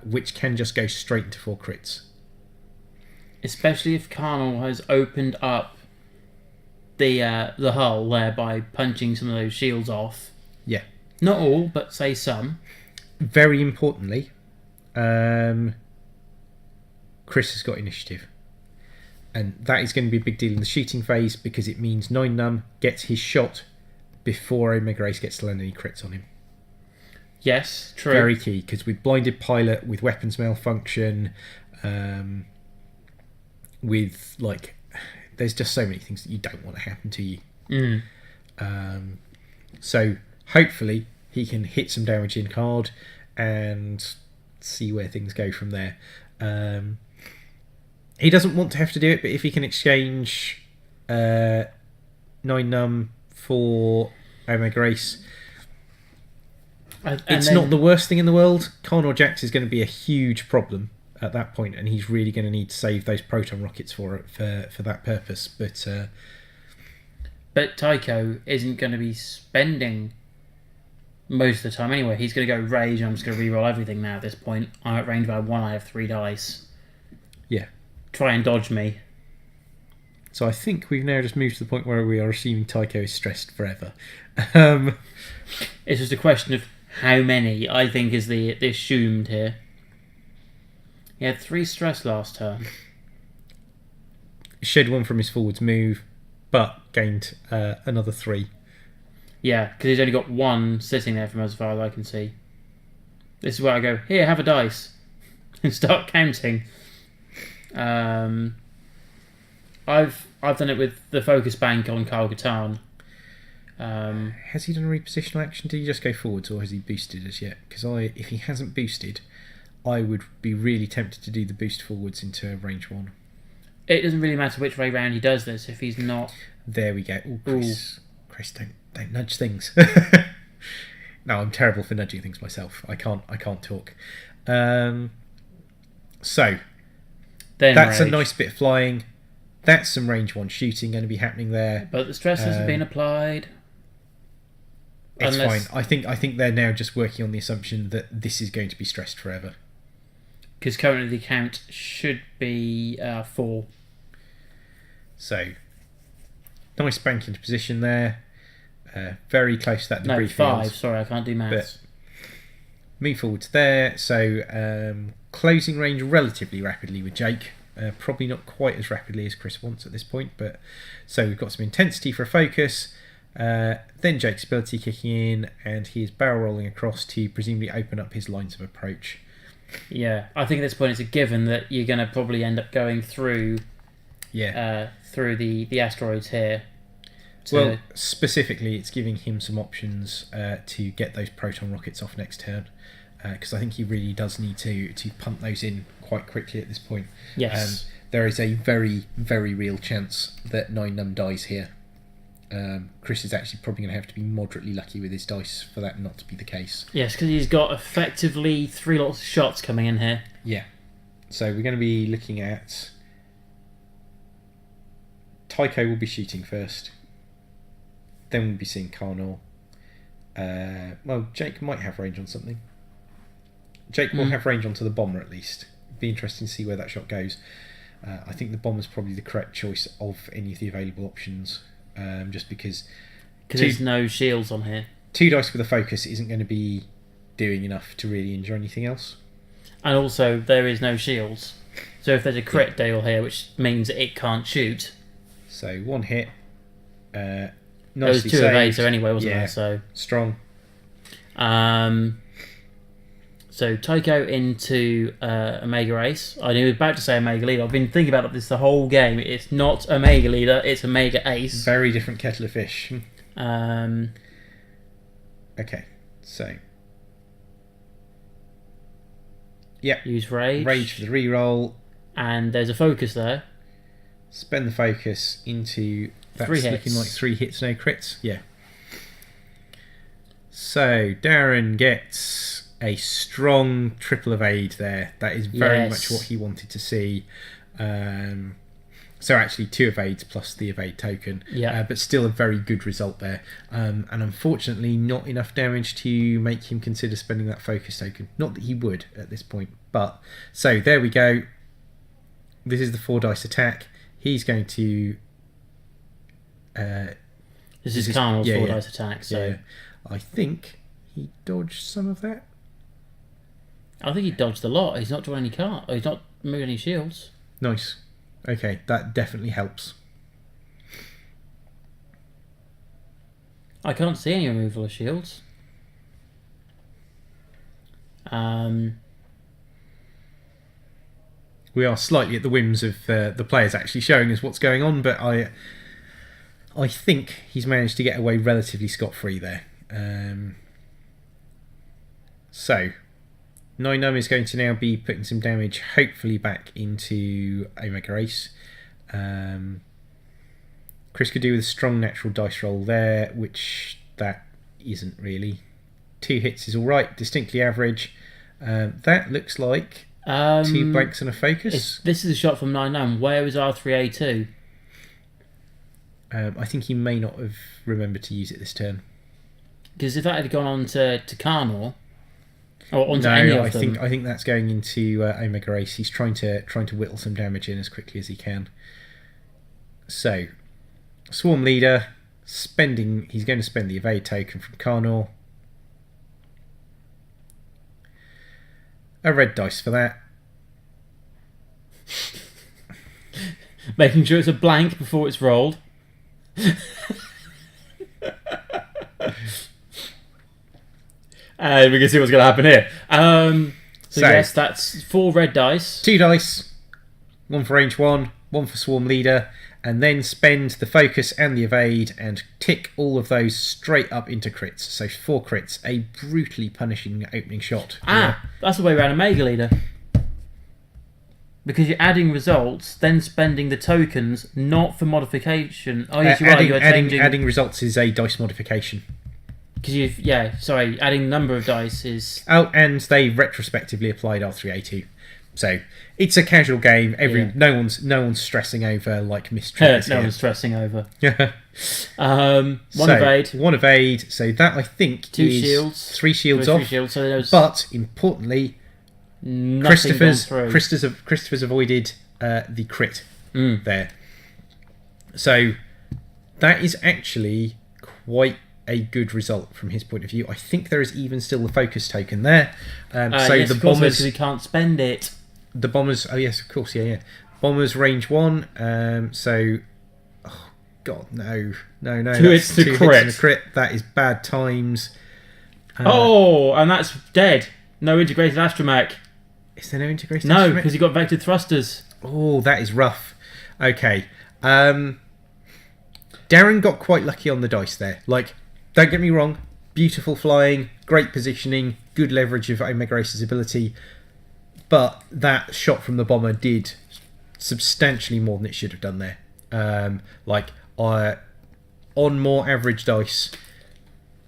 which can just go straight into 4 crits. especially if Carnal has opened up the hull there by punching some of those shields off. Yeah. Not all, but say some. Very importantly, Chris has got initiative. And that is going to be a big deal in the shooting phase, because it means 9 Num gets his shot before Omega Grace gets to land any crits on him. Yes, true. Very key, because with Blinded Pilot, with weapons malfunction, with, like, there's just so many things that you don't want to happen to you. So hopefully he can hit some damage in card and see where things go from there. He doesn't want to have to do it, but if he can exchange 9 Num for Omega Grace, it's not the worst thing in the world. Carnal Jax is going to be a huge problem at that point, and he's really going to need to save those proton rockets for that purpose. But Tycho isn't going to be spending most of the time anyway. He's going to go rage, and I'm just going to reroll everything now at this point. I'm at range by 1, I have 3 dice. Yeah. Try and dodge me. So I think we've now just moved to the point where we are assuming Tycho is stressed forever. It's just a question of how many, I think, is the assumed here. He had 3 stress last turn. Shed 1 from his forwards move, but gained another 3. Yeah, because he's only got 1 sitting there from as far as I can see. This is where I go, here, have a dice. And start counting. I've done it with the focus bank on Kyle Gatan. Has he done a repositional action? Did he just go forwards, or has he boosted as yet? Because if he hasn't boosted, I would be really tempted to do the boost forwards into range 1. It doesn't really matter which way round he does this if he's not. There we go. Ooh, Chris, don't nudge things. No, I'm terrible for nudging things myself. I can't talk. So Then that's rage. a nice bit of flying. That's some range 1 shooting going to be happening there. But the stress hasn't been applied. It's fine. I think they're now just working on the assumption that this is going to be stressed forever. Because currently the count should be 4. So, nice bank into position there. Very close to that debris No, field. 5. Sorry, I can't do maths. Move forward to there. So, closing range relatively rapidly with Jake. Probably not quite as rapidly as Chris wants at this point. But so we've got some intensity for a focus. Then Jake's ability kicking in, and he is barrel rolling across to presumably open up his lines of approach. Yeah, I think at this point it's a given that you're going to probably end up going through through the asteroids here. Well, specifically, it's giving him some options to get those proton rockets off next turn, because I think he really does need to pump those in quite quickly at this point. Yes. There is a very, very real chance that 9 Num dies here. Chris is actually probably going to have to be moderately lucky with his dice for that not to be the case. Yes, because he's got effectively 3 lots of shots coming in here. Yeah. So we're going to be looking at... Tycho will be shooting first. Then we'll be seeing Carnor. Well, Jake might have range on something. Jake will have range onto the bomber at least. Be interesting to see where that shot goes. I think the bomber's probably the correct choice of any of the available options. Just because there's no shields on here. 2 dice with a focus isn't going to be doing enough to really injure anything else. And also, there is no shields. So if there's a crit deal here, which means that it can't shoot. So 1 hit. There Nicely was 2 saved. evades anyway, wasn't Yeah. there? So Strong. So Tycho into Omega Ace. I was about to say Omega Leader. I've been thinking about this the whole game. It's not Omega Leader, it's Omega Ace. Very different kettle of fish. Okay, so... Yep. Use Rage. Rage for the reroll. And there's a focus there. Spend the focus into... That's 3 hits. looking like 3 hits, no crits. Yeah. So, Darren gets a strong triple evade there. That is very much what he wanted to see. So actually 2 evades plus the evade token. Yeah. But still a very good result there. And unfortunately not enough damage to make him consider spending that focus token. Not that he would at this point. But, so there we go. This is the 4 dice attack. He's going to... This is Carnel's 4 dice attack. So yeah. I think he dodged some of that. I think he dodged a lot. He's not drawn any card. He's not moved any shields. Nice. Okay, that definitely helps. I can't see any removal of shields. We are slightly at the whims of the players actually showing us what's going on, but I think he's managed to get away relatively scot-free there. So, Nine is going to now be putting some damage, hopefully back into Omega Ace. Chris could do with a strong natural dice roll there, which that isn't really. 2 hits is alright, distinctly average. That looks like 2 blanks and a focus. This is a shot from 9-9. Where is R3A2? I think he may not have remembered to use it this turn. Because if that had gone on to Carnor, or onto any of them... I think that's going into Omega Ace. He's trying to whittle some damage in as quickly as he can. So, Swarm Leader, he's going to spend the evade token from Carnor. A red dice for that. Making sure it's a blank before it's rolled. We can see what's going to happen here. So yes, that's 4 red dice. 2 dice. 1 for range 1, 1 for Swarm Leader, and then spend the focus and the evade and tick all of those straight up into crits. So 4 crits, a brutally punishing opening shot. That's the way around Omega Leader. Because you're adding results, then spending the tokens, not for modification. Oh yes, you're right. You're changing. Adding results is a dice modification. Because adding number of dice is... Oh, and they retrospectively applied R3A2. So it's a casual game. No one's stressing over like mistriggers No here. one's stressing over. One evade. 1 evade. So that I think 2 is shields. 3 shields off. 3 shields. So there's but importantly, Christopher's avoided the crit there. So that is actually quite a good result from his point of view. I think there is even still the focus token there. Yes, the bombers, because he can't spend it. The bombers. Oh yes, of course. Yeah. Bombers range 1. So, oh god, no. 2 hits to crit. Hits and a crit. That is bad times. And that's dead. No integrated astromech. Is there no integrated? No, because he got vectored thrusters. Oh, that is rough. Okay. Darren got quite lucky on the dice there. Like, don't get me wrong, beautiful flying, great positioning, good leverage of Omega Ace's ability, but that shot from the bomber did substantially more than it should have done there. on more average dice,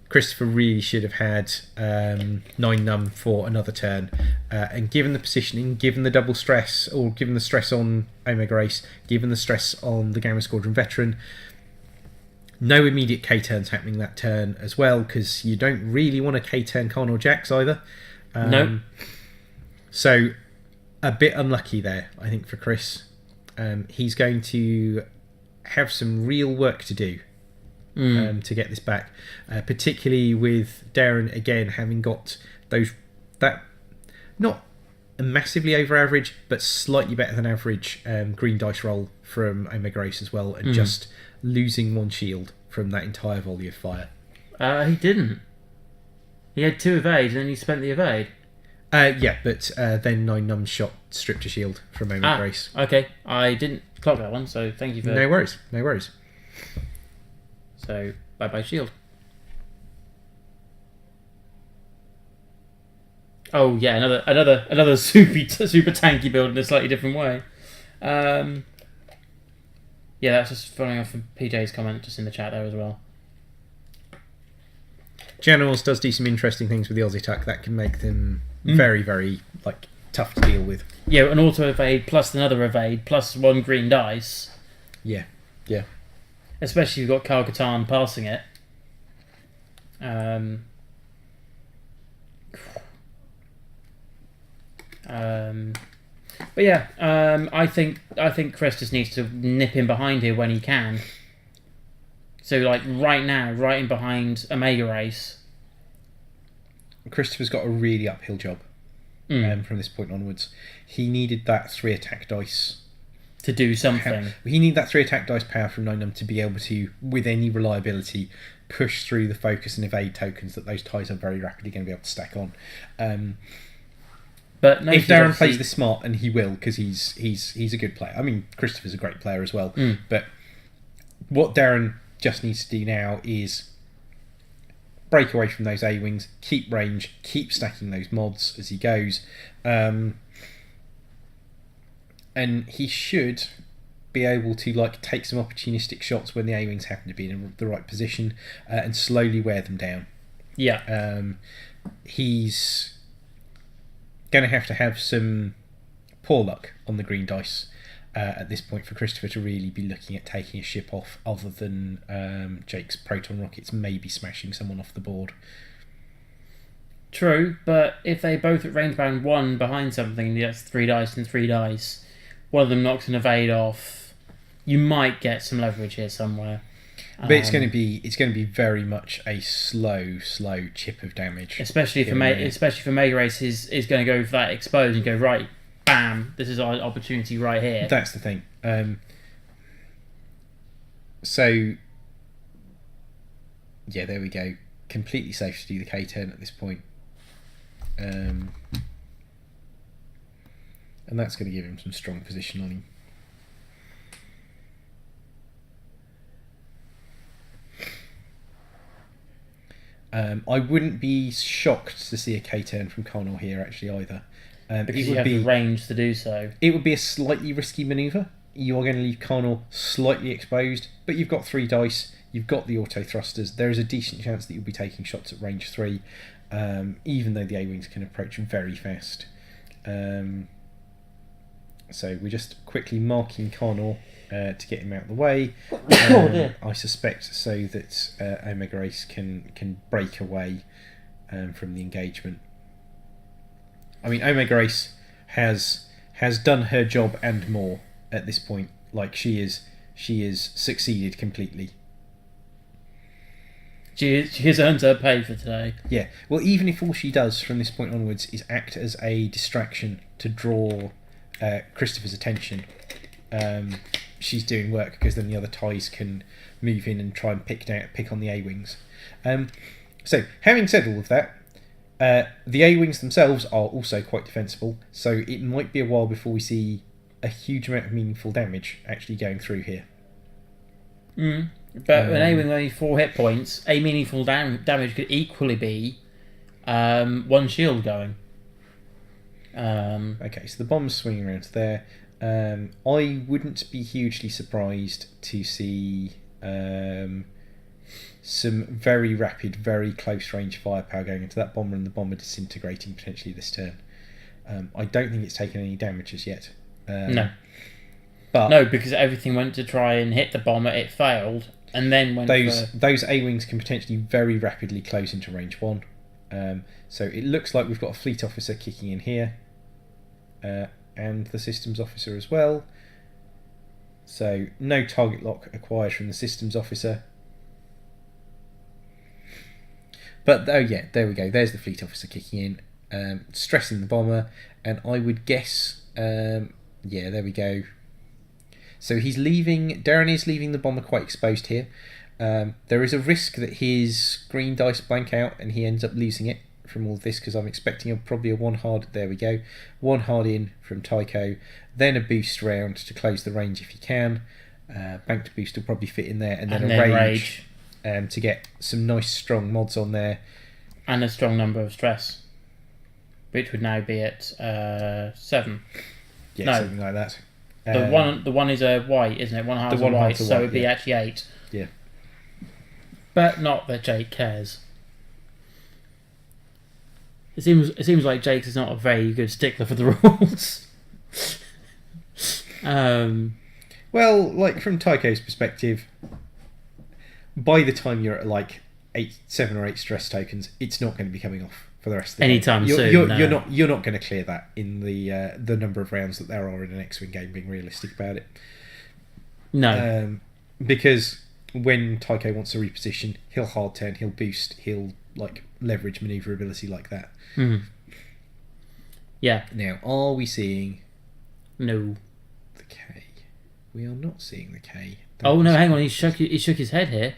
Christopher really should have had 9 num for another turn, and given the positioning, given the double stress, or given the stress on Omega Ace, given the stress on the Gamma Squadron veteran, no immediate K turns happening that turn as well, because you don't really want a K turn Carnal Jax either. No. So a bit unlucky there, I think, for Chris. He's going to have some real work to do to get this back, particularly with Darren again having got that not a massively over average but slightly better than average green dice roll from Omega Ace as well, and just losing 1 shield from that entire volley of fire. He didn't. He had 2 evades and then he spent the evade. Yeah, but then 9 num shot stripped a shield from Omega Ace. Okay, I didn't clock that one, so thank you for... No worries. So, bye-bye shield. Oh yeah, another super tanky build in a slightly different way. Yeah, that's just following off from PJ's comment just in the chat there as well. Generals does do some interesting things with the Aussie attack that can make them very, very tough to deal with. Yeah, an auto evade plus another evade plus 1 green dice. Yeah. Especially if you've got Kyle Katarn passing it. But yeah, I think Chris just needs to nip in behind here when he can. So right now, right in behind Omega Ace. Christopher's got a really uphill job from this point onwards. He needed that 3 attack dice to do something. He needed that 3 attack dice power from 9 num to be able to, with any reliability, push through the focus and evade tokens that those ties are very rapidly going to be able to stack on. But no, if Darren plays this smart, and he will, because he's a good player. I mean, Christopher's a great player as well. But what Darren just needs to do now is break away from those A-wings, keep range, keep stacking those mods as he goes. And he should be able to take some opportunistic shots when the A-wings happen to be in the right position, and slowly wear them down. Yeah. He's going to have some poor luck on the green dice at this point for Christopher to really be looking at taking a ship off, other than Jake's proton rockets maybe smashing someone off the board. True, but if they both at range bound 1 behind something and that's 3 dice and 3 dice, one of them knocks an evade off, you might get some leverage here somewhere. But it's going to be very much a slow chip of damage. Especially for Mega Race is going to go for that expose and go, right, bam, this is our opportunity right here. That's the thing. So yeah, there we go. Completely safe to do the K-turn at this point. And that's going to give him some strong position on him. I wouldn't be shocked to see a K-turn from Connor here actually either. Because you have the range to do so. It would be a slightly risky manoeuvre. You are going to leave Connor slightly exposed, but you've got 3 dice, you've got the auto thrusters. There is a decent chance that you'll be taking shots at range 3, even though the A-wings can approach very fast. So we're just quickly marking Connor to get him out of the way. I suspect so that Omega Ace can break away from the engagement. I mean, Omega Ace has done her job and more at this point. She is succeeded completely. She has earned her pay for today. Yeah. Well, even if all she does from this point onwards is act as a distraction to draw Christopher's attention, she's doing work, because then the other ties can move in and try and pick on the A-wings. So, having said all of that, the A-wings themselves are also quite defensible, so it might be a while before we see a huge amount of meaningful damage actually going through here. But an A-wing only 4 hit points, a meaningful damage could equally be 1 shield going. Okay, so the bomb's swinging around to there. I wouldn't be hugely surprised to see some very rapid, very close range firepower going into that bomber, and the bomber disintegrating potentially this turn. I don't think it's taken any damage as yet. No. But No, because everything went to try and hit the bomber, it failed, and then went those A-wings can potentially very rapidly close into range 1. So it looks like we've got a fleet officer kicking in here, and the systems officer as well. So no target lock acquired from the systems officer. But oh yeah, there we go. There's the fleet officer kicking in, stressing the bomber, and I would guess, yeah, there we go. So he's leaving. Darren is leaving the bomber quite exposed here. There is a risk that his green dice blank out and he ends up losing it from all this, because I'm expecting probably a 1 hard. There we go, 1 hard in from Tycho, then a boost round to close the range if you can. Banked boost will probably fit in there, and then a rage. To get some nice strong mods on there, and a strong number of stress, which would now be at 7. Yeah, no, something like that. The one is a white, isn't it? 1 half the is white, so white, it'd be actually 8. Yeah, but not that Jake cares. It seems like Jake is not a very good stickler for the rules. Well, like from Tycho's perspective, by the time you're at like 7 or 8 stress tokens, it's not going to be coming off for the rest of the anytime game. soon. You're not going to clear that in the number of rounds that there are in an X-wing game. Being realistic about it, no, because when Tycho wants to reposition, he'll hard turn, he'll boost, he'll like leverage maneuverability like that. Mm-hmm. Yeah. Now, are we seeing? No. The K. We are not seeing the K. Oh no! Hang on. He shook his head here.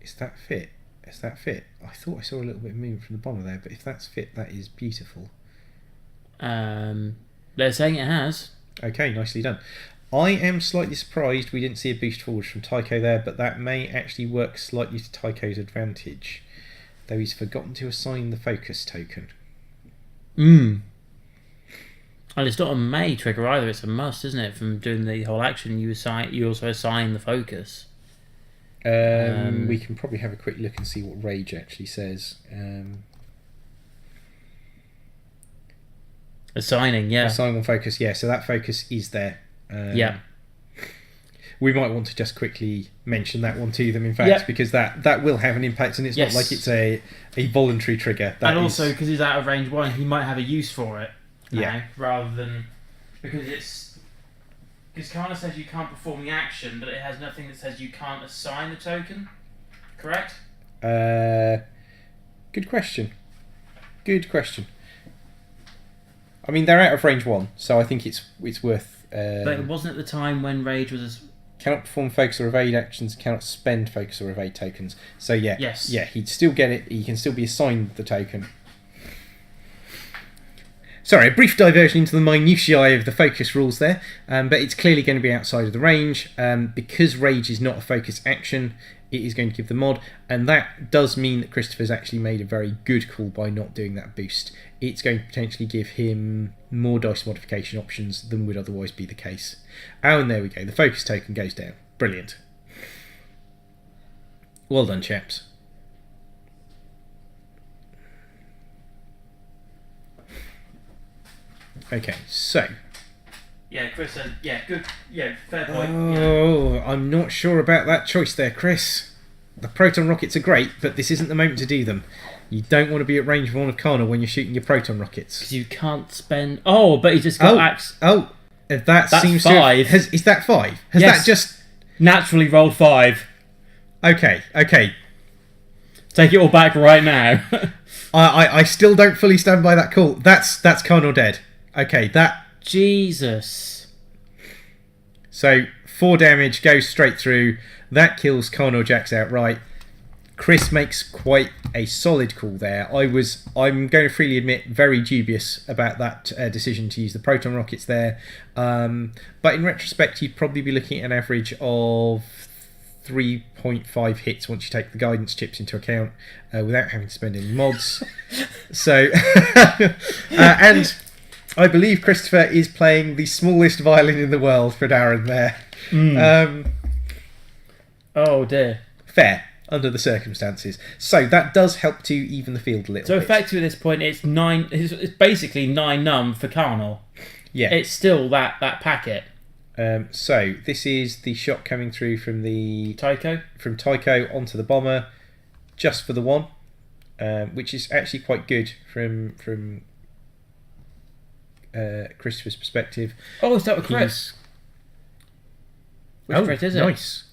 Is that fit? Is that fit? I thought I saw a little bit of movement from the bomber there, but if that's fit, that is beautiful. They're saying it has. Okay, nicely done. I am slightly surprised we didn't see a boost forward from Tycho there, but that may actually work slightly to Tycho's advantage, though he's forgotten to assign the focus token. And it's not a may trigger either, it's a must, isn't it? From doing the whole action, you also assign the focus. We can probably have a quick look and see what Rage actually says. Assigning, yeah. Assign one focus, yeah, so that focus is there. Yeah. We might want to just quickly mention that one to them, in fact, because that will have an impact, and it's not like it's a voluntary trigger. And also, because he's out of range 1, he might have a use for it now, rather than... Because Kana says you can't perform the action, but it has nothing that says you can't assign the token. Correct? Good question. I mean, they're out of range 1, so I think it's worth... but it wasn't at the time when Rage was... Cannot perform focus or evade actions, cannot spend focus or evade tokens. So yeah, yes. Yeah, he'd still get it, he can still be assigned the token. Sorry, a brief diversion into the minutiae of the focus rules there, but it's clearly going to be outside of the range. Because Rage is not a focus action, it is going to give the mod, and that does mean that Christopher's actually made a very good call by not doing that boost. It's going to potentially give him more dice modification options than would otherwise be the case. Oh, and there we go, the focus token goes down. Brilliant. Well done, chaps. Okay, so... Yeah, Chris said, good, fair point. Oh, I'm not sure about that choice there, Chris. The proton rockets are great, but this isn't the moment to do them. You don't want to be at range 1 of Kana when you're shooting your proton rockets. Because you can't spend... Oh, but he just got axe. Oh, that's seems 5. Is that 5? Has that just... Naturally rolled 5. Okay. Take it all back right now. I still don't fully stand by that call. That's Kana dead. Okay, that... Jesus. So, 4 damage, goes straight through. That kills Kana Jax outright. Chris makes quite a solid call there. I'm going to freely admit, very dubious about that decision to use the proton rockets there. But in retrospect, you'd probably be looking at an average of 3.5 hits once you take the guidance chips into account, without having to spend any mods. So, and I believe Christopher is playing the smallest violin in the world for Darren there. Oh dear. Fair, under the circumstances. So that does help to even the field a little So bit. effectively at this point, it's 9. It's basically 9 num for Carnal. Yeah. It's still that packet. So this is the shot coming through from Tycho onto the bomber, just for the 1, which is actually quite good from Christopher's perspective. Oh, is that with Chris? Which crit is it? Nice.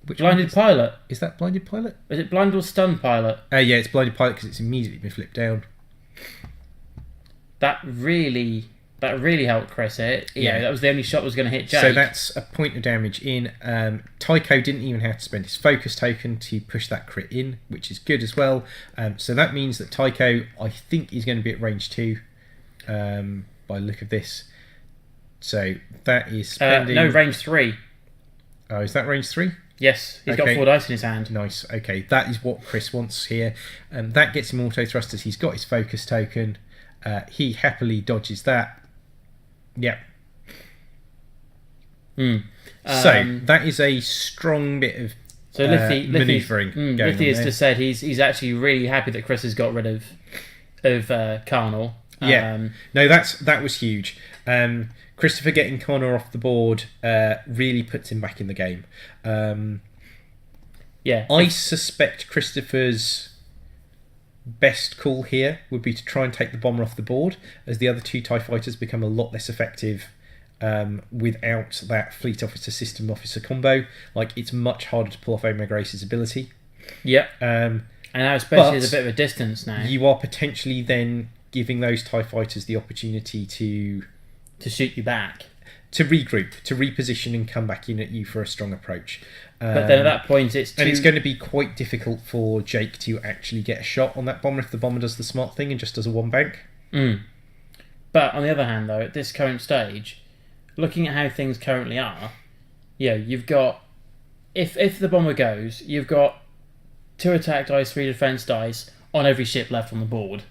Which Blinded Pilot. Is that Blinded Pilot? Is it Blind or Stunned Pilot? Yeah, it's Blinded Pilot because it's immediately been flipped down. That really helped Chris hit. Yeah, that was the only shot that was going to hit Jake. So that's a point of damage in. Tycho didn't even have to spend his focus token to push that crit in, which is good as well. So that means that Tycho, I think, is going to be at range 2 by the look of this. So that is spending... no, range 3. Oh, is that range 3? Yes, he's got 4 dice in his hand. Nice, okay. That is what Chris wants here. That gets him auto thrusters. He's got his focus token. He happily dodges that. Yep. So that is a strong bit of manoeuvring going on has there. just said he's actually really happy that Chris has got rid of Carnal. No, that was huge. Christopher getting Connor off the board really puts him back in the game. I suspect Christopher's best call here would be to try and take the bomber off the board, as the other 2 TIE fighters become a lot less effective without that fleet officer system officer combo. Like, it's much harder to pull off Omega Ace's ability. Yep. And now especially there's a bit of a distance now. You are potentially then giving those TIE fighters the opportunity to shoot you back, to regroup, to reposition and come back in at you for a strong approach. But then at that point it's going to be quite difficult for Jake to actually get a shot on that bomber if the bomber does the smart thing and just does a 1 bank. But on the other hand, though, at this current stage, looking at how things currently are, you've got, if the bomber goes, you've got 2 attack dice, 3 defense dice on every ship left on the board.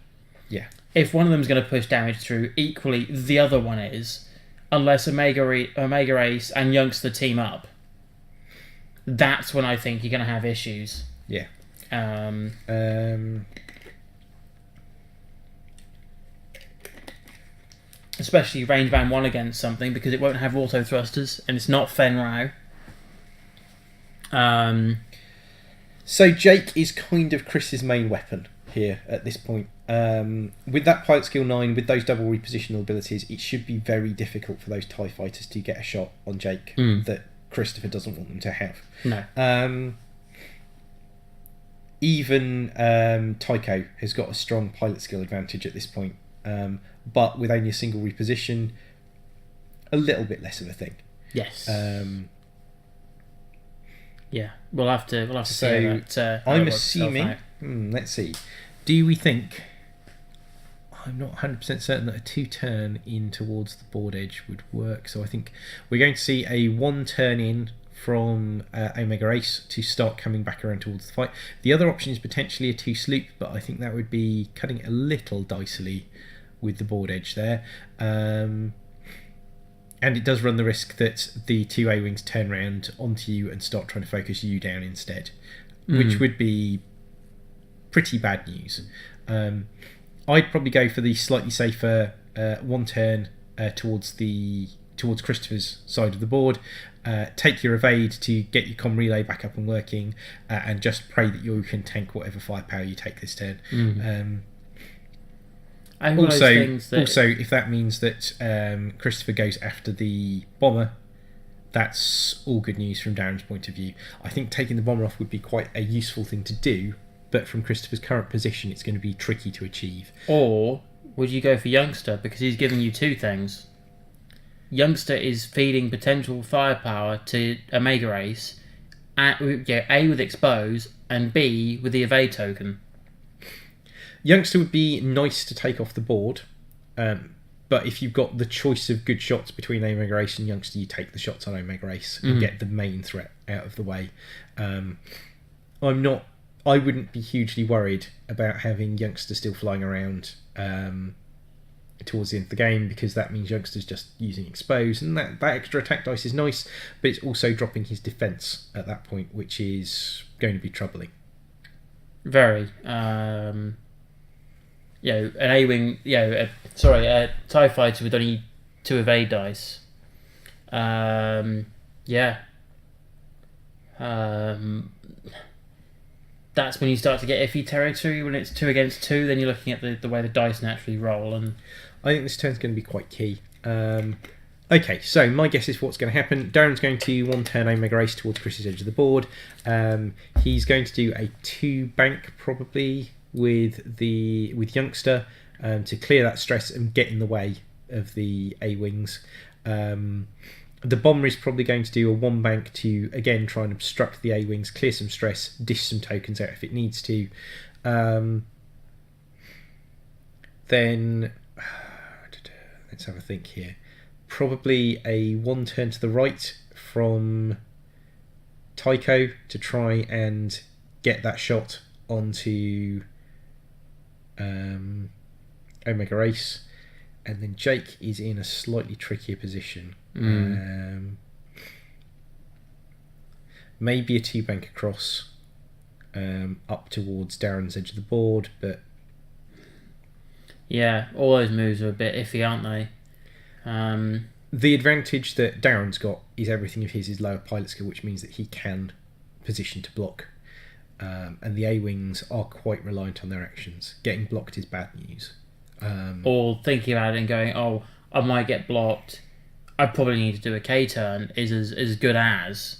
Yeah. If one of them's going to push damage through, equally the other one is, unless Omega Ace and Youngster team up. That's when I think you're going to have issues. Yeah. Especially range band 1 against something, because it won't have auto thrusters and it's not Fen Rao. So Jake is kind of Chris's main weapon here at this point. With that pilot skill 9, with those double repositional abilities, it should be very difficult for those TIE fighters to get a shot on Jake that Christopher doesn't want them to have. No. Even Tycho has got a strong pilot skill advantage at this point, but with only a single reposition, a little bit less of a thing. Yes. We'll have to see that. I'm assuming. Let's see. Do we think? I'm not 100% certain that a 2-turn in towards the board edge would work. So I think we're going to see a 1 turn in from Omega Ace to start coming back around towards the fight. The other option is potentially a 2 sloop, but I think that would be cutting it a little dicily with the board edge there. And it does run the risk that the 2 A-wings turn around onto you and start trying to focus you down instead, which would be pretty bad news. I'd probably go for the slightly safer 1 turn towards Christopher's side of the board. Take your evade to get your comm relay back up and working, and just pray that you can tank whatever firepower you take this turn. Also, if that means that Christopher goes after the bomber, that's all good news from Darren's point of view. I think taking the bomber off would be quite a useful thing to do, but from Christopher's current position, it's going to be tricky to achieve. Or would you go for Youngster, because he's giving you 2 things? Youngster is feeding potential firepower to Omega Ace, A with Expose, and B with the Evade token. Youngster would be nice to take off the board, but if you've got the choice of good shots between Omega Ace and Youngster, you take the shots on Omega Ace and get the main threat out of the way. I wouldn't be hugely worried about having Youngster still flying around towards the end of the game, because that means youngster's just using expose, and that extra attack dice is nice, but it's also dropping his defense at that point, which is going to be troubling. Very. An A-wing, a TIE fighter with only 2 evade dice. That's when you start to get iffy territory. When it's 2 against 2, then you're looking at the way the dice naturally roll. And I think this turn's going to be quite key. Okay, so my guess is what's going to happen. Darren's going to 1 turn Omega Ace towards Chris's edge of the board. He's going to do a 2 bank probably with youngster to clear that stress and get in the way of the A-wings. The bomber is probably going to do a 1 bank to again try and obstruct the A-wings, clear some stress, dish some tokens out if it needs to. Then let's have a think here. Probably a 1 turn to the right from Tycho to try and get that shot onto Omega Ace, and then Jake is in a slightly trickier position. Maybe a 2 bank across up towards Darren's edge of the board, but all those moves are a bit iffy, aren't they? The advantage that Darren's got is everything of his is lower pilot skill, which means that he can position to block. And the A-wings are quite reliant on their actions. Getting blocked is bad news. Or thinking about it and going, oh, I might get blocked, I probably need to do a K-turn is as good as.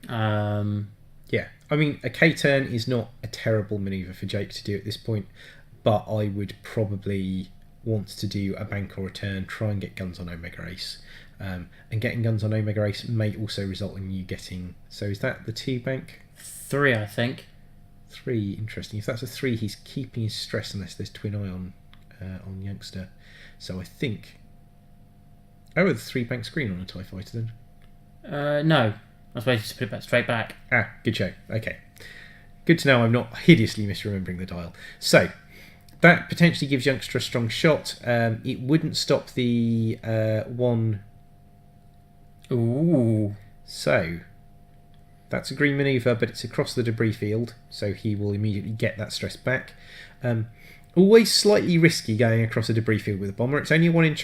Yeah, I mean, a K-turn is not a terrible manoeuvre for Jake to do at this point, but I would probably want to do a bank or a turn, try and get guns on Omega Ace. And getting guns on Omega Ace may also result in you getting... So is that the 2 bank? 3, I think. 3, interesting. If that's a 3, he's keeping his stress unless there's twin eye on youngster. So I think... Oh, the 3 bank screen on a TIE fighter then? No. I was supposed to put it back straight back. Good show. Okay. Good to know I'm not hideously misremembering the dial. So, that potentially gives youngster a strong shot. It wouldn't stop the 1... Ooh. So, that's a green manoeuvre, but it's across the debris field, so he will immediately get that stress back. Always slightly risky going across a debris field with a bomber. It's only a 1 in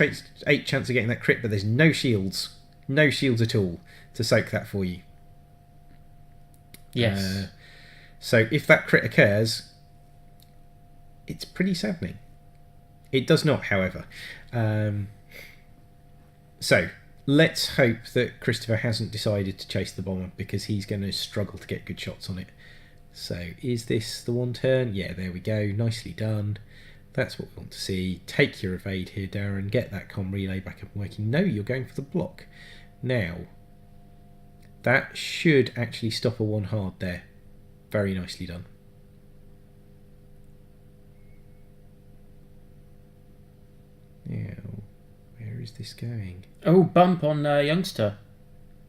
8 chance of getting that crit, but there's no shields. No shields at all to soak that for you. Yes. So if that crit occurs, it's pretty saddening. It does not, however. So let's hope that Christopher hasn't decided to chase the bomber, because he's going to struggle to get good shots on it. So is this the 1 turn? Yeah, there we go. Nicely done. That's what we want to see. Take your evade here, Darren. Get that comm relay back up and working. No, you're going for the block. Now, that should actually stop a 1 hard there. Very nicely done. Now, where is this going? Oh, bump on youngster.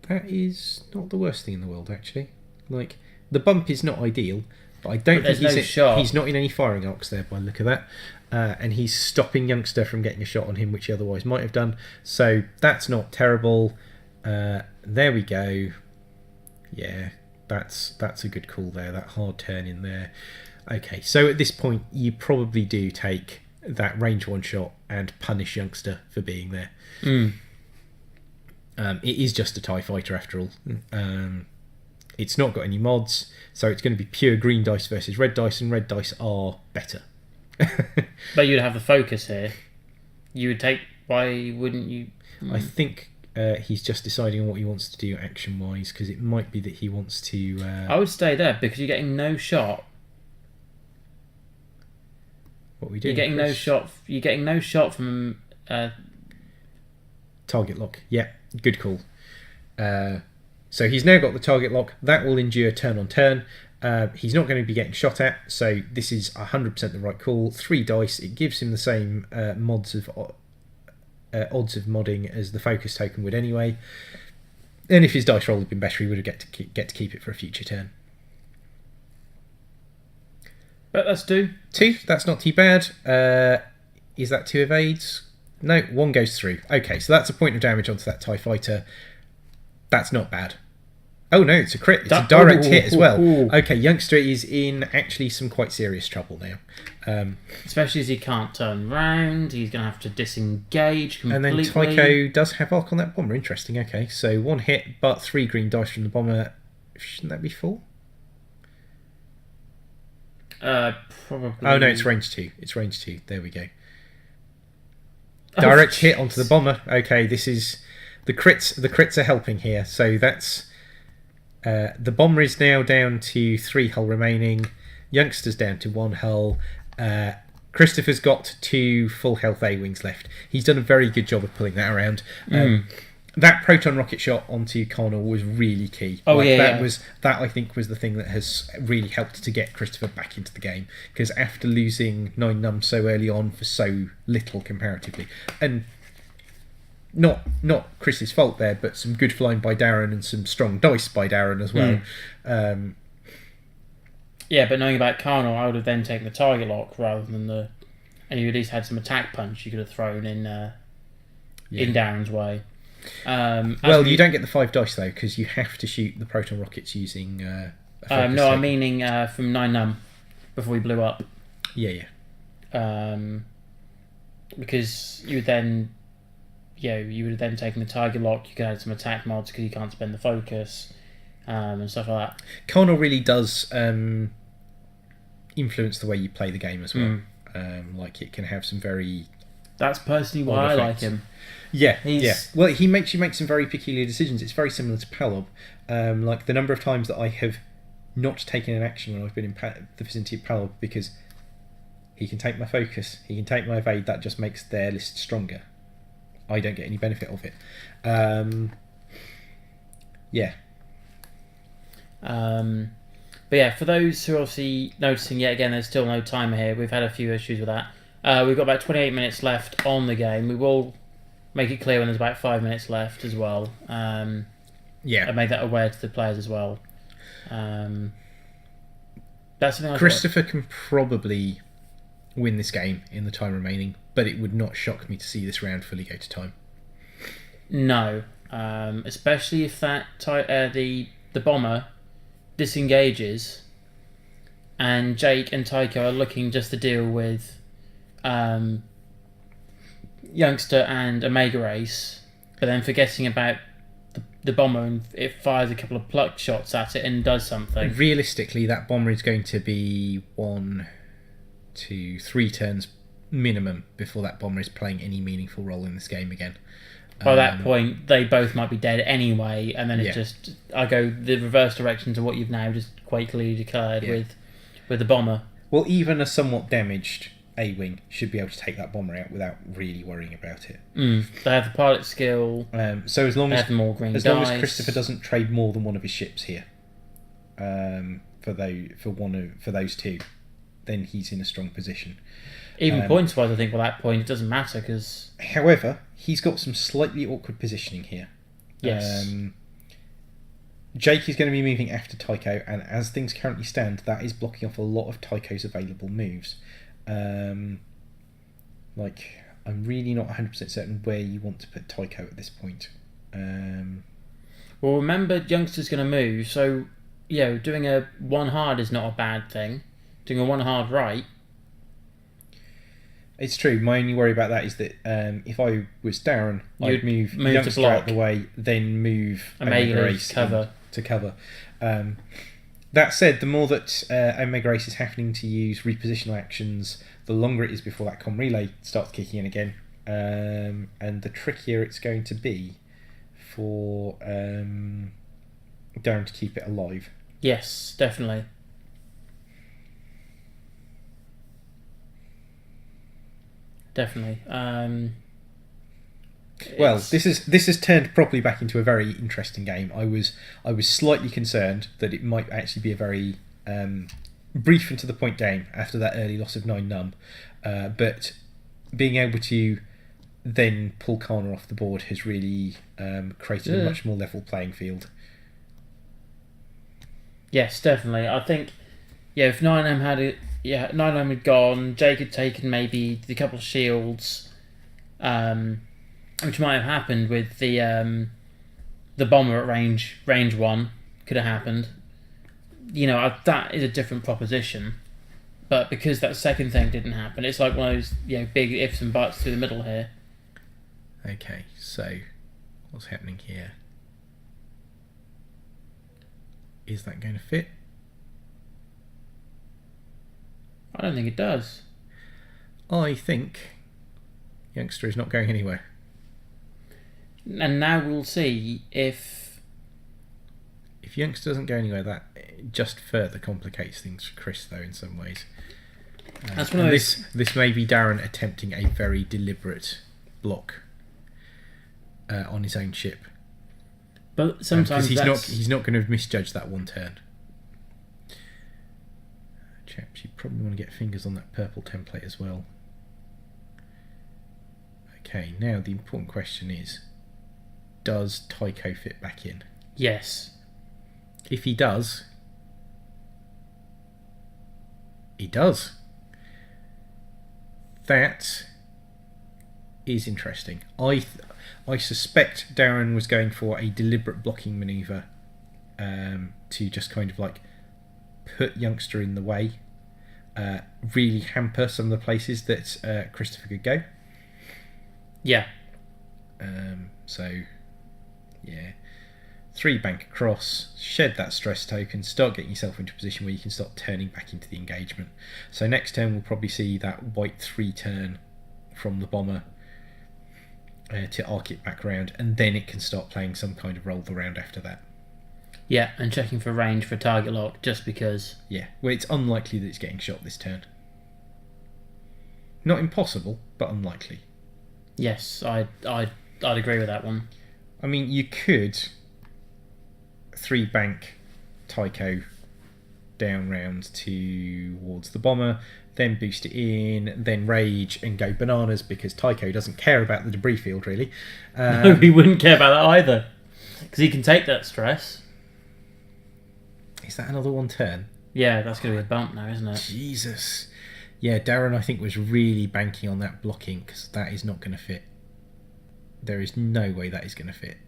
That is not the worst thing in the world, actually. Like, the bump is not ideal, but I don't think he's not in any firing arcs there by the look of that. And he's stopping youngster from getting a shot on him, which he otherwise might have done. So that's not terrible. There we go. Yeah, that's a good call there. That hard turn in there. Okay, so at this point, you probably do take that range 1 shot and punish youngster for being there. It is just a TIE fighter after all. It's not got any mods, so it's going to be pure green dice versus red dice, and red dice are better. But you'd have the focus here. You would take... Why wouldn't you... I think he's just deciding on what he wants to do action-wise, because it might be that he wants to... I would stay there, because you're getting no shot. What are we doing? You're getting no shot from... Target lock. Yeah, good call. So he's now got the target lock. That will endure turn on turn. He's not going to be getting shot at, so this is 100% the right call. 3 dice. It gives him the same odds of modding as the focus token would anyway. And if his dice roll had been better, he would get to keep it for a future turn. But that's 2. 2. That's not too bad. Is that 2 evades? No, 1 goes through. Okay, so that's a point of damage onto that TIE fighter. That's not bad. Oh no, it's a crit. It's a direct hit as well. Okay, Youngster is in actually some quite serious trouble now. Especially as he can't turn round, he's going to have to disengage completely. And then Tycho does have arc on that bomber. Interesting, okay. So 1 hit, but 3 green dice from the bomber. Shouldn't that be 4? Probably. Oh no, it's range 2. It's range 2. There we go. Direct hit onto the bomber. Okay, this is... The crits are helping here. So that's... the bomber is now down to 3 hull remaining. Youngster's down to 1 hull. Christopher's got 2 full health A-wings left. He's done a very good job of pulling that around. That proton rocket shot onto Connell was really key. That I think was the thing that has really helped to get Christopher back into the game, because after losing 9 num so early on for so little comparatively, and not Chris's fault there, but some good flying by Darren and some strong dice by Darren as well. Yeah, but knowing about Carnal, I would have then taken the target lock rather than and you at least had some attack punch you could have thrown in Darren's way. You don't get the 5 dice though, because you have to shoot the proton rockets using. No, I'm meaning from 9 num before we blew up. Yeah. Because you would then, you would have then taken the target lock. You could add some attack mods because you can't spend the focus and stuff like that. Carnal really does influence the way you play the game as well. Like it can have some very. That's personally why I like him. Yeah. Well, he makes you make some very peculiar decisions. It's very similar to Palob. Like the number of times that I have not taken an action when I've been in the vicinity of Palob because he can take my focus, he can take my evade. That just makes their list stronger. I don't get any benefit of it. But yeah, for those who are obviously noticing, yet again, there's still no timer here. We've had a few issues with that. We've got about 28 minutes left on the game. We will make it clear when there's about 5 minutes left as well. And make that aware to the players as well. That's something Christopher can probably win this game in the time remaining, but it would not shock me to see this round fully go to time. No, especially if that the bomber disengages and Jake and Tycho are looking just to deal with Youngster and Omega Race, but then forgetting about the bomber, and it fires a couple of pluck shots at it and does something. Realistically, that bomber is going to be 1, 2, 3 turns minimum before that bomber is playing any meaningful role in this game again. By that point, they both might be dead anyway, and then I go the reverse direction to what you've now just quite clearly declared with the bomber. Well, even a somewhat damaged A-wing should be able to take that bomber out without really worrying about it. They have the pilot skill. So as long as Christopher doesn't trade more than one of his ships here, for those 2, then he's in a strong position. Even points-wise, I think by that point it doesn't matter because. However, he's got some slightly awkward positioning here. Yes. Jake is going to be moving after Tycho, and as things currently stand, that is blocking off a lot of Tycho's available moves. I'm really not 100% certain where you want to put Tycho at this point. Well, remember, Youngster's going to move, so doing a 1 hard is not a bad thing. Doing a 1 hard right. It's true. My only worry about that is that if I was Darren, I'd move Youngster out of the way, then move Omega Race to cover. That said, the more that Omega Race is having to use repositional actions, the longer it is before that comm relay starts kicking in again, and the trickier it's going to be for Darren to keep it alive. Yes, definitely. Definitely. Well, this has turned properly back into a very interesting game. I was slightly concerned that it might actually be a very brief and to the point game after that early loss of 9 num, but being able to then pull Kana off the board has really created a much more level playing field. Yes, definitely. I think if 9M had Yeah, 9 had gone. Jake had taken maybe the couple of shields, which might have happened with the bomber at range 1. Could have happened. That is a different proposition. But because that second thing didn't happen, it's like one of those big ifs and buts through the middle here. Okay, so what's happening here? Is that going to fit? I don't think it does. I think youngster is not going anywhere. And now we'll see if youngster doesn't go anywhere, that just further complicates things for Chris, though, in some ways. That's one of those... This may be Darren attempting a very deliberate block on his own ship. But sometimes he's not going to misjudge that one turn. Chaps, you probably want to get fingers on that purple template as well. Okay, now the important question is, does Tycho fit back in? Yes. If he does, he does. That is interesting. I suspect Darren was going for a deliberate blocking manoeuvre to just kind of like put youngster in the way, really hamper some of the places that Christopher could go. Yeah. So, yeah. 3 bank across, shed that stress token, start getting yourself into a position where you can start turning back into the engagement. So next turn we'll probably see that white 3 turn from the bomber to arc it back round, and then it can start playing some kind of roll around after that. Yeah, and checking for range for target lock, just because. Yeah, well, it's unlikely that it's getting shot this turn. Not impossible, but unlikely. Yes, I'd agree with that one. I mean, you could 3 bank Tycho down round towards the bomber, then boost it in, then rage and go bananas because Tycho doesn't care about the debris field really. No, he wouldn't care about that either, because he can take that stress. Is that another 1 turn? Yeah, that's going to be a bump now, isn't it? Jesus. Yeah, Darren I think was really banking on that blocking because that is not going to fit. There is no way that is going to fit.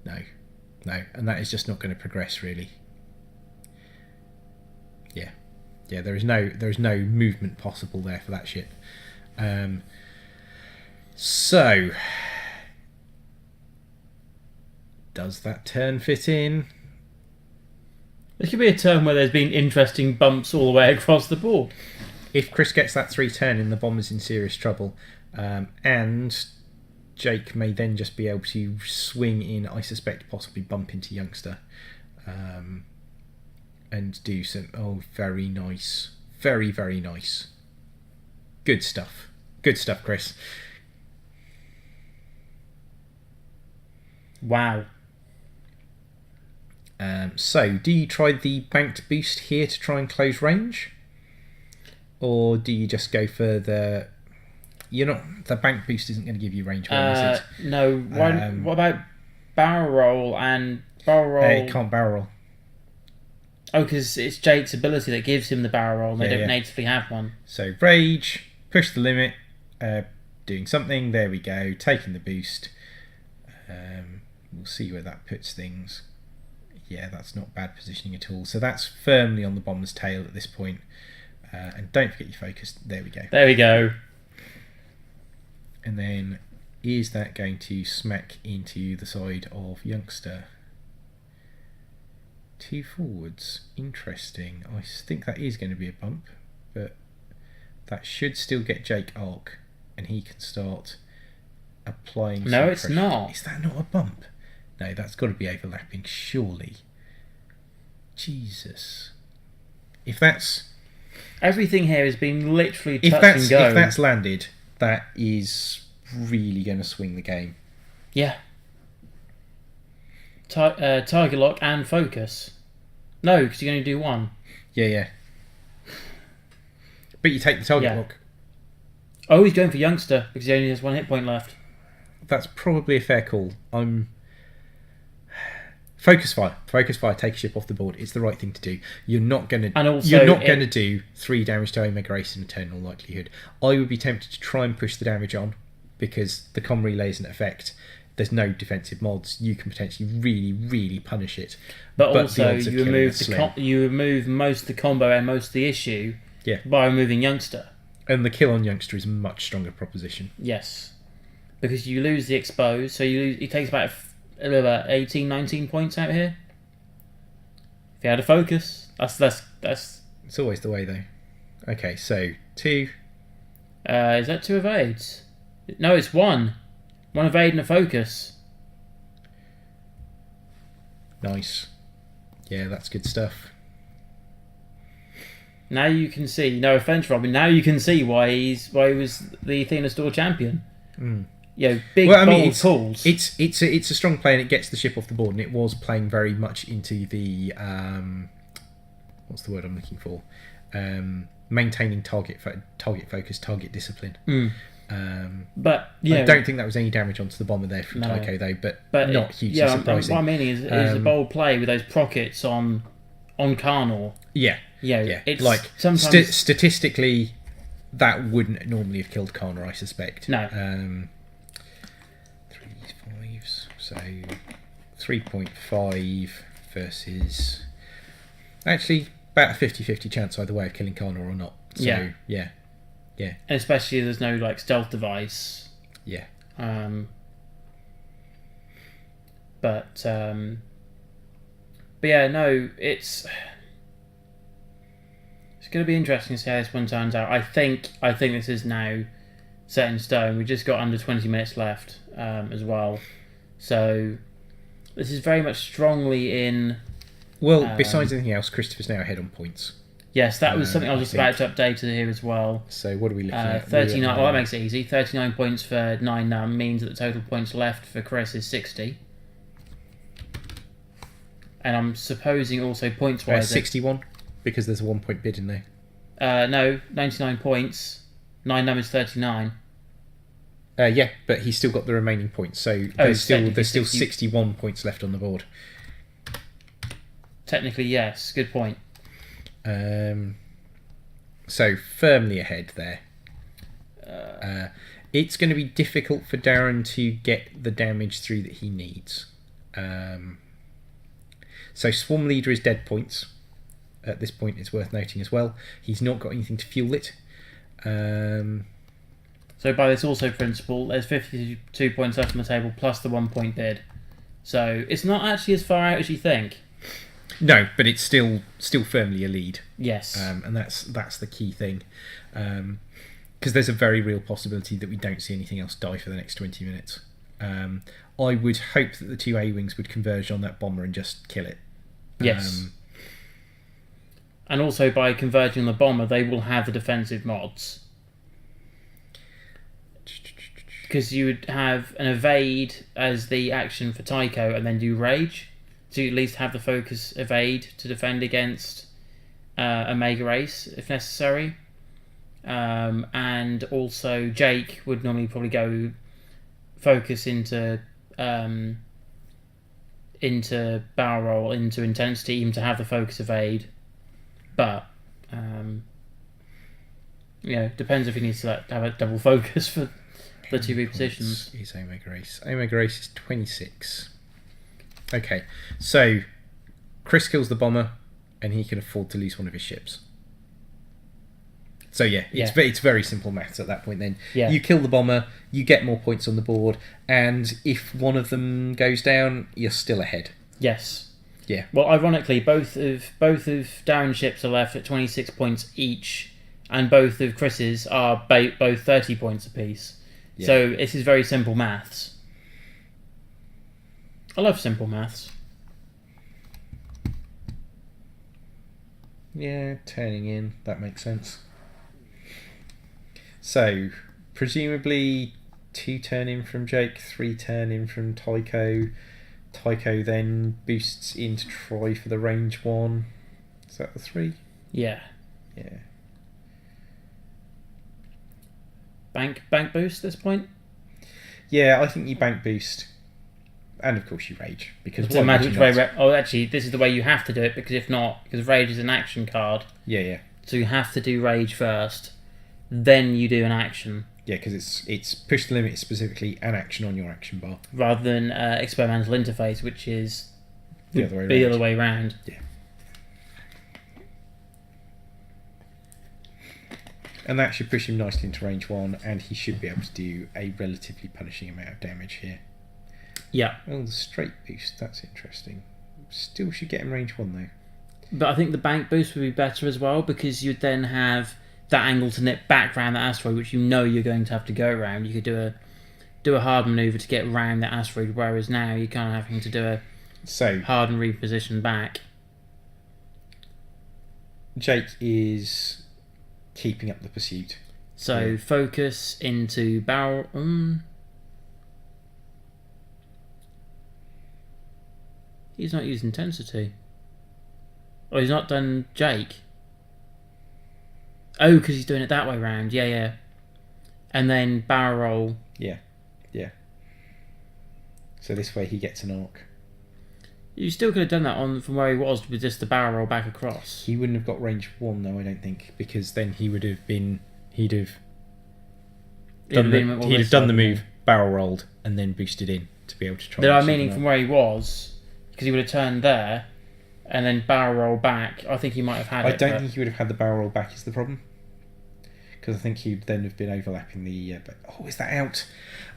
No, and that is just not going to progress really. Yeah, there is no movement possible there for that ship. So, does that turn fit in? This could be a turn where there's been interesting bumps all the way across the board. If Chris gets that 3 turn in, the bomber's in serious trouble, and Jake may then just be able to swing in, I suspect, possibly bump into youngster, and do some very nice, very, very nice. Good stuff, Chris. Wow. So, do you try the banked boost here to try and close range? Or do you just go for the... the bank boost isn't going to give you range one, is it? No. What about barrel roll and barrel roll? It can't barrel roll. Oh, because it's Jake's ability that gives him the barrel roll and they don't natively have one. So, rage, push the limit, doing something, there we go, taking the boost. We'll see where that puts things. Yeah, that's not bad positioning at all. So that's firmly on the bomber's tail at this point. And don't forget your focus. There we go. There we go. And then, is that going to smack into the side of youngster? 2 forwards. Interesting. I think that is going to be a bump. But that should still get Jake arc. And he can start applying... No, it's pressure. not. Is that not a bump? No, that's got to be overlapping, surely. Jesus. If that's... Everything here has been literally touch and go. If that's landed, that is really going to swing the game. Yeah. Target lock and focus. No, because you're going to do 1. Yeah. But you take the target lock. Oh, he's going for youngster because he only has 1 hit point left. That's probably a fair call. Focus fire. Take a ship off the board. It's the right thing to do. You're not going And also to do 3 damage to Omega Ace in eternal likelihood. I would be tempted to try and push the damage on because the comm relay is an effect. There's no defensive mods. You can potentially really, really punish it. But the also, odds of you killing remove are slim. you remove most of the combo and most of the issue by removing Youngster. And the kill on Youngster is a much stronger proposition. Yes, because you lose the expose, so he takes about 18, 19 points out here. If he had a focus, that's. It's always the way though. Okay, so 2. Is that 2 evades? No, it's 1. 1 evade and a focus. Nice. Yeah, that's good stuff. Now you can see. No offense, Robin. Now you can see why he was the Athena Store champion. Big bold calls. It's a strong play and it gets the ship off the board, and it was playing very much into the what's the word I'm looking for? Maintaining target focus, target discipline. But I don't think that was any damage onto the bomber there from Tycho though, but not hugely surprising. What I mean is a bold play with those prockets on Carnor. Yeah. It's like sometimes statistically, that wouldn't normally have killed Carnor, I suspect. No. 3s, 5s, so 3.5 versus actually about a 50-50 chance either way of killing Carnor or not. So, yeah. And especially there's no like stealth device. Yeah. But yeah, no, it's going to be interesting to see how this one turns out. I think this is now set in stone. We just got under 20 minutes left as well, so this is very much strongly in. Well, besides anything else, Christopher's now ahead on points. Yes, that was something I was just about to update here as well. So what are we looking at? 39. Well, that makes it easy. 39 points for 9 Num means that the total points left for Chris is 60. And I'm supposing also points wise 61 because there's a 1 point bid in there. No, 99 points. 9 Num is 39. Yeah, but he's still got the remaining points, so there's still 61 points left on the board. Technically, yes. Good point. So firmly ahead there. It's going to be difficult for Darren to get the damage through that he needs. So Swarm Leader is dead points. At this point, it's worth noting as well. He's not got anything to fuel it. So by this also principle, there's 52 points left on the table plus the 1 point bid. So it's not actually as far out as you think. No, but it's still firmly a lead. Yes. And that's the key thing. Because there's a very real possibility that we don't see anything else die for the next 20 minutes. I would hope that the 2 A-Wings would converge on that bomber and just kill it. Yes. And also by converging on the bomber, they will have the defensive mods. Because you would have an evade as the action for Tycho and then do rage. So you at least have the focus evade to defend against Omega Ace if necessary. And also Jake would normally probably go focus into barrel roll, into intensity, even to have the focus evade. But depends if he needs to have a double focus for the 2 repositions. Is Omega Ace. Omega Ace is 26. Okay, so Chris kills the bomber, and he can afford to lose one of his ships. So it's very simple maths at that point. Then you kill the bomber, you get more points on the board, and if one of them goes down, you're still ahead. Yes. Yeah. Well, ironically, both of Darren's ships are left at 26 points each, and both of Chris's are both 30 points apiece. Yeah. So this is very simple maths. I love simple maths. Yeah, turning in, that makes sense. So, presumably 2 turn in from Jake, 3 turn in from Tycho. Tycho then boosts in to try for the range 1. Is that the 3? Yeah. Yeah. Bank boost at this point? Yeah, I think you bank boost. And of course you rage, because Doesn't matter which way. Actually, this is the way you have to do it, because if not, because rage is an action card. Yeah. So you have to do rage first, then you do an action. Yeah, because it's push the limit specifically an action on your action bar. Rather than experimental interface, which is the other way round. Yeah. And that should push him nicely into range 1, and he should be able to do a relatively punishing amount of damage here. Yeah. Oh, the straight boost, that's interesting. Still should get him range 1 though. But I think the bank boost would be better as well, because you'd then have that angle to nip back round the asteroid, which you know you're going to have to go around. You could do a hard manoeuvre to get round that asteroid, whereas now you're kind of having to do a hard and reposition back. Jake is keeping up the pursuit. So focus into barrel. He's not used intensity. Oh, he's not done Jake. Oh, because he's doing it that way round. Yeah. And then barrel roll. Yeah. So this way he gets an arc. You still could have done that from where he was with just the barrel roll back across. He wouldn't have got range 1 though, I don't think, because then he'd have done the move, barrel rolled, and then boosted in to be able to try. That I'm meaning from where he was, because he would have turned there, and then barrel roll back. I think he might have had I don't think he would have had the barrel roll back is the problem. Because I think he'd then have been overlapping the... is that out?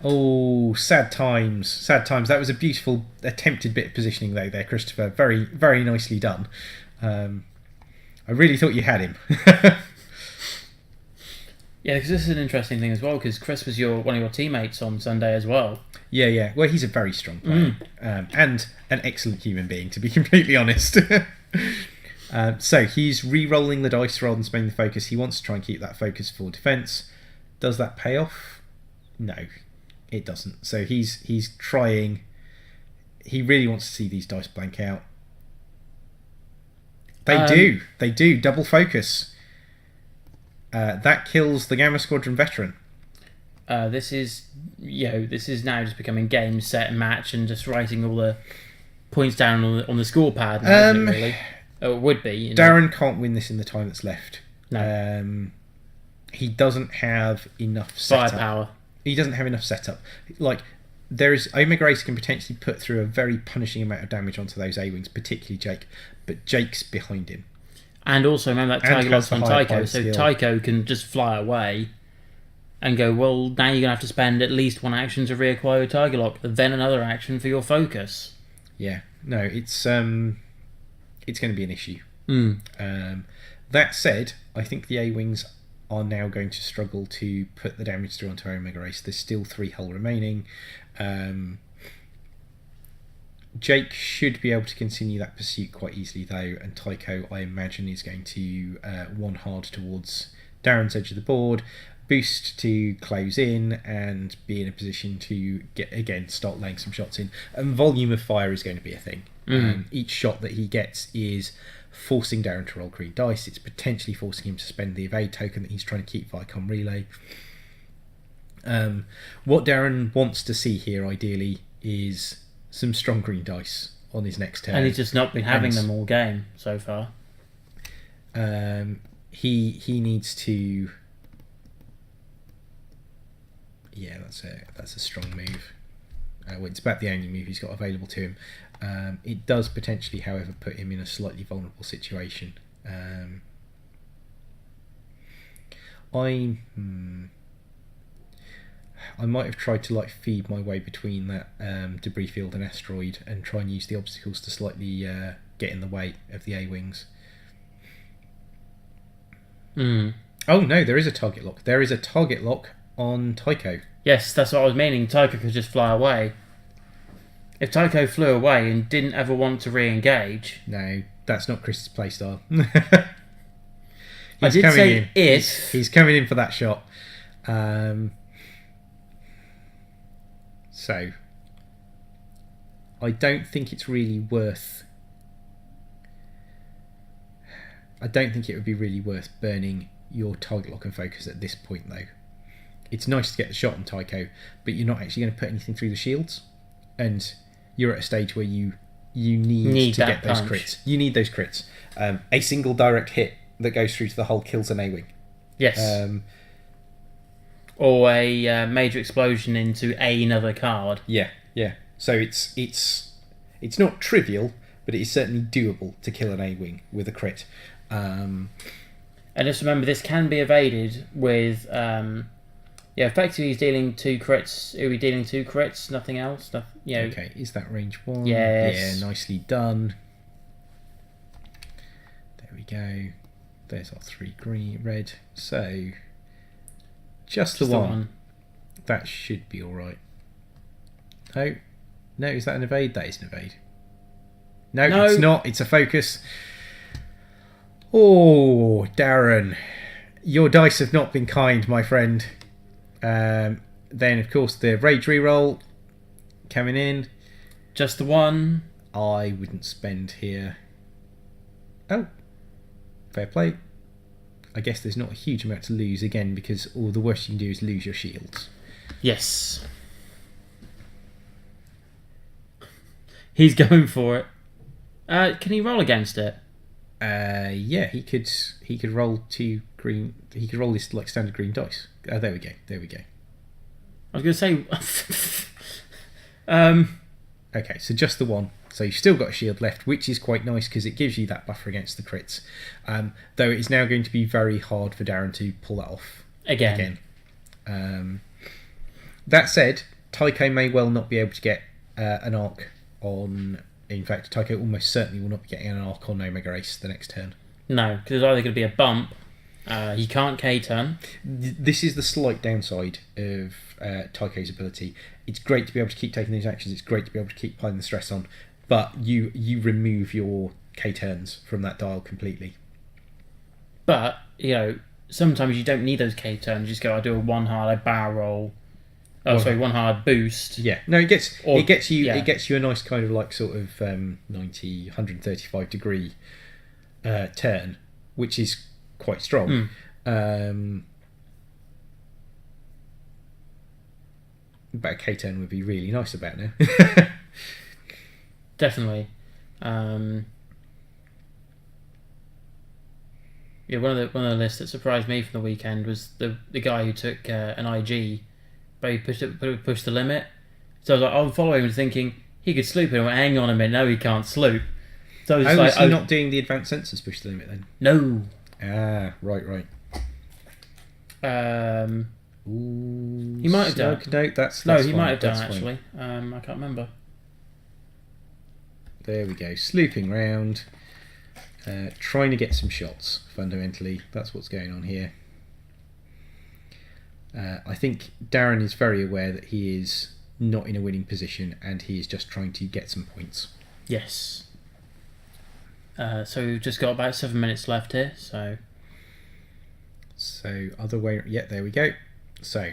Oh, sad times. That was a beautiful attempted bit of positioning though there, Christopher. Very, very nicely done. I really thought you had him. Yeah, because this is an interesting thing as well, because Chris was one of your teammates on Sunday as well. Yeah. Well, he's a very strong player. And an excellent human being, to be completely honest. So he's re-rolling the dice rather than spending the focus. He wants to try and keep that focus for defence. Does that pay off? No, it doesn't. So he's trying. He really wants to see these dice blank out. They do. Double focus. That kills the Gamma Squadron veteran. This is now just becoming game, set, and match, and just writing all the points down on the score pad. Now, isn't it, really? Oh, it would be. Darren can't win this in the time that's left. No. He doesn't have enough setup. Firepower. He doesn't have enough setup. Like, Omega Race can potentially put through a very punishing amount of damage onto those A-Wings, particularly Jake. But Jake's behind him. And also, remember that Tiger Lock's on Tycho, so Tycho can just fly away and go, well, now you're going to have to spend at least one action to reacquire your Tiger Lock, then another action for your focus. Yeah. No, it's going to be an issue. That said, I think the A-Wings are now going to struggle to put the damage through onto Omega Race. There's still 3 hull remaining. Jake should be able to continue that pursuit quite easily though, and Tycho, I imagine, is going to one hard towards Darren's edge of the board, boost to close in, and be in a position to start laying some shots in. And volume of fire is going to be a thing. Each shot that he gets is forcing Darren to roll green dice. It's potentially forcing him to spend the evade token that he's trying to keep Vicom relay. What Darren wants to see here, ideally, is some strong green dice on his next turn. And he's just not been having them all game so far. He needs to... Yeah, that's a strong move. It's about the only move he's got available to him. It does potentially, however, put him in a slightly vulnerable situation. I might have tried to feed my way between that debris field and asteroid and try and use the obstacles to slightly get in the way of the A-Wings. Oh no, there is a target lock. There is a target lock on Tycho. Yes, that's what I was meaning. Tycho could just fly away. If Tycho flew away and didn't ever want to re-engage... No, that's not Chris's playstyle. I did say if... He's coming in for that shot. So, I don't think it's really worth... I don't think it would be really worth burning your target lock and focus at this point, though. It's nice to get the shot on Tycho, but you're not actually going to put anything through the shields. And you're at a stage where you need to that get those punch. crits. You need those crits. A single direct hit that goes through to the hull kills an A-wing. Yes. Or a major explosion into another card. Yeah. So it's not trivial, but it is certainly doable to kill an A-wing with a crit. And just remember, this can be evaded with... effectively he's dealing 2 crits. He'll be dealing 2 crits, nothing else. Okay, is that range 1? Yes. Yeah, nicely done. There we go. There's our 3 red. So, just the one. That should be alright. Oh, no, is that an evade? That is an evade. No, it's not. It's a focus. Oh, Darren. Your dice have not been kind, my friend. Then, of course, the rage reroll coming in. Just the one. I wouldn't spend here. Oh, fair play. I guess there's not a huge amount to lose again because all the worst you can do is lose your shields. Yes. He's going for it. Can he roll against it? Yeah, he could roll 2 green. He could roll this like standard green dice. There we go. I was going to say. Okay, so just the one. So you've still got a shield left, which is quite nice because it gives you that buffer against the crits. Though it is now going to be very hard for Darren to pull that off again. That said, Tycho may well not be able to get an arc on. In fact, Tycho almost certainly will not be getting an arc on Omega Ace the next turn. No, because there's either going to be a bump. He can't K-turn. This is the slight downside of Tycho's ability. It's great to be able to keep taking these actions. It's great to be able to keep piling the stress on. But you remove your K-turns from that dial completely. But, sometimes you don't need those K-turns. You just go, I do a 1 hard, I barrel roll. Oh, sorry, 1 hard boost. Yeah. No, it gets you a nice kind of like sort of 90, 135 degree turn, which is quite strong. But a K-turn would be really nice about now. Definitely. One of the lists that surprised me from the weekend was the guy who took an IG, but he pushed the limit. So I was like, I'm following him thinking he could sloop it. I went, hang on a minute, no, he can't sloop. So I was was he not doing the advanced sensors push the limit then? No. Ah, right. Ooh, he might have done. No, that's he fine, might have done fine. actually. I can't remember. There we go, slooping round, trying to get some shots. Fundamentally, that's what's going on here. I think Darren is very aware that he is not in a winning position, and he is just trying to get some points. Yes. So we've just got about 7 minutes left here. So other way. Yeah, there we go. So,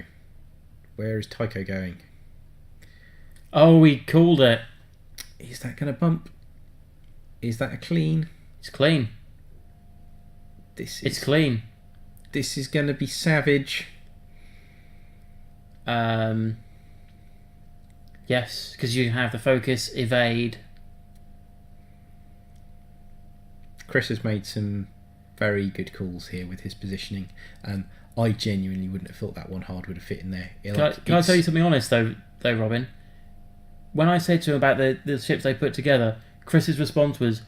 where is Tycho going? Oh, we called it. Is that going to bump? Is that a clean? It's clean. It's clean. This is going to be savage. Yes, because you have the focus, evade. Chris has made some very good calls here with his positioning. I genuinely wouldn't have thought that 1 hard would have fit in there. Can I tell you something honest though, Robin? When I said to him about the ships they put together, Chris's response was,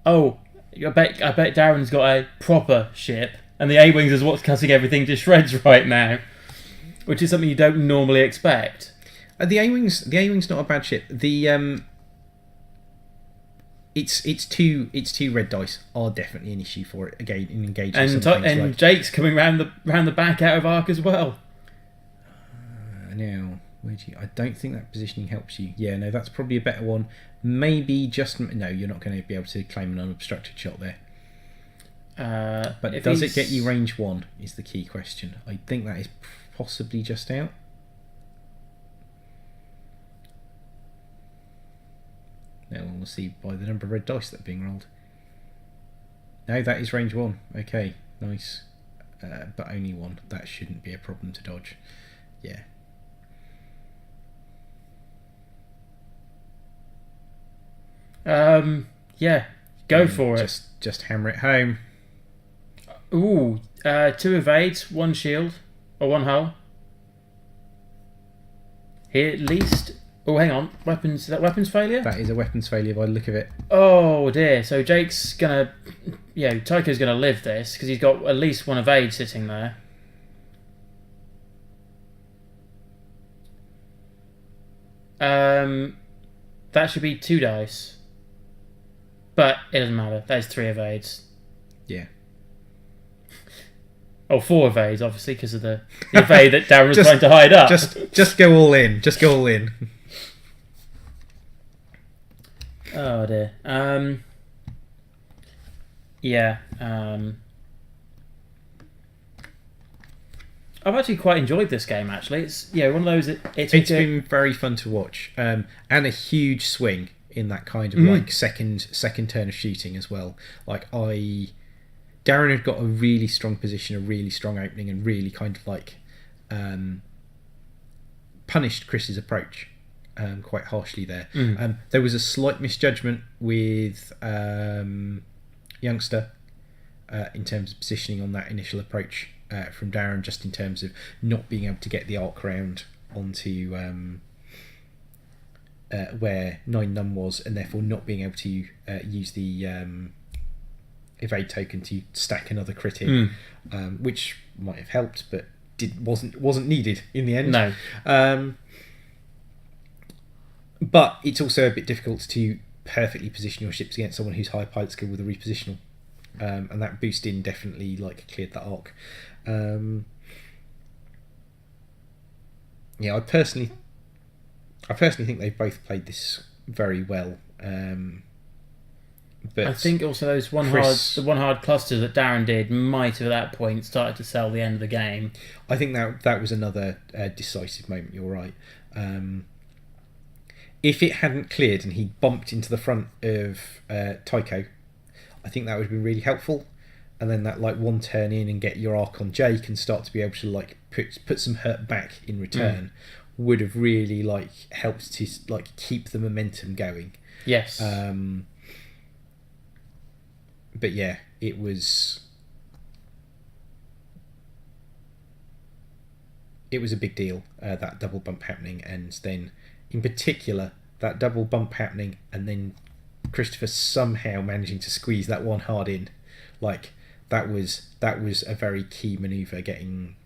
"Oh, I bet Darren's got a proper ship, and the A-wings is what's cutting everything to shreds right now," which is something you don't normally expect. The A-wing's not a bad ship. It's two red dice are definitely an issue for it again in engaging. And Jake's coming round the back out of arc as well. Now, I don't think that positioning helps you. Yeah, no, that's probably a better one. Maybe just no. You're not going to be able to claim an unobstructed shot there. But does it get you range 1? Is the key question. I think that is possibly just out. Now we'll see by the number of red dice that are being rolled. No, that is range 1. Okay, nice. But only 1. That shouldn't be a problem to dodge. Yeah. Yeah, go for it. Just hammer it home. Ooh, 2 evades, 1 shield, or 1 hull. Here at least. Oh, hang on. Weapons. Is that weapons failure? That is a weapons failure by the look of it. Oh dear. So Jake's gonna, Tycho's gonna live this because he's got at least 1 evade sitting there. That should be 2 dice. But it doesn't matter. There's 3 evades. Yeah. Oh, 4 evades, obviously, because of the evade that Darren was trying to hide up. Just go all in. Just go all in. Oh dear. Yeah. I've actually quite enjoyed this game. Actually, it's one of those. It's been very fun to watch, and a huge swing in that kind of like second turn of shooting as well. Like Darren had got a really strong position, a really strong opening, and really kind of like punished Chris's approach quite harshly there. There was a slight misjudgment with Youngster in terms of positioning on that initial approach from Darren, just in terms of not being able to get the arc round onto where 9 num was, and therefore not being able to use the evade token to stack another crit in, which might have helped, but wasn't needed in the end. No. But it's also a bit difficult to perfectly position your ships against someone who's high pilot skill with a repositional, and that boost in definitely like cleared that arc. I personally think they've both played this very well. But I think also those one hard cluster that Darren did might have at that point started to sell the end of the game. I think that was another decisive moment. You're right. If it hadn't cleared and he bumped into the front of Tycho, I think that would have been really helpful. And then that like 1 turn in and get your arc on Jake and start to be able to like put some hurt back in return would have really like helped to like keep the momentum going. Yes. But yeah, it was a big deal, that double bump happening, and then in particular that double bump happening and then Christopher somehow managing to squeeze that 1 hard in. Like that was a very key manoeuvre, getting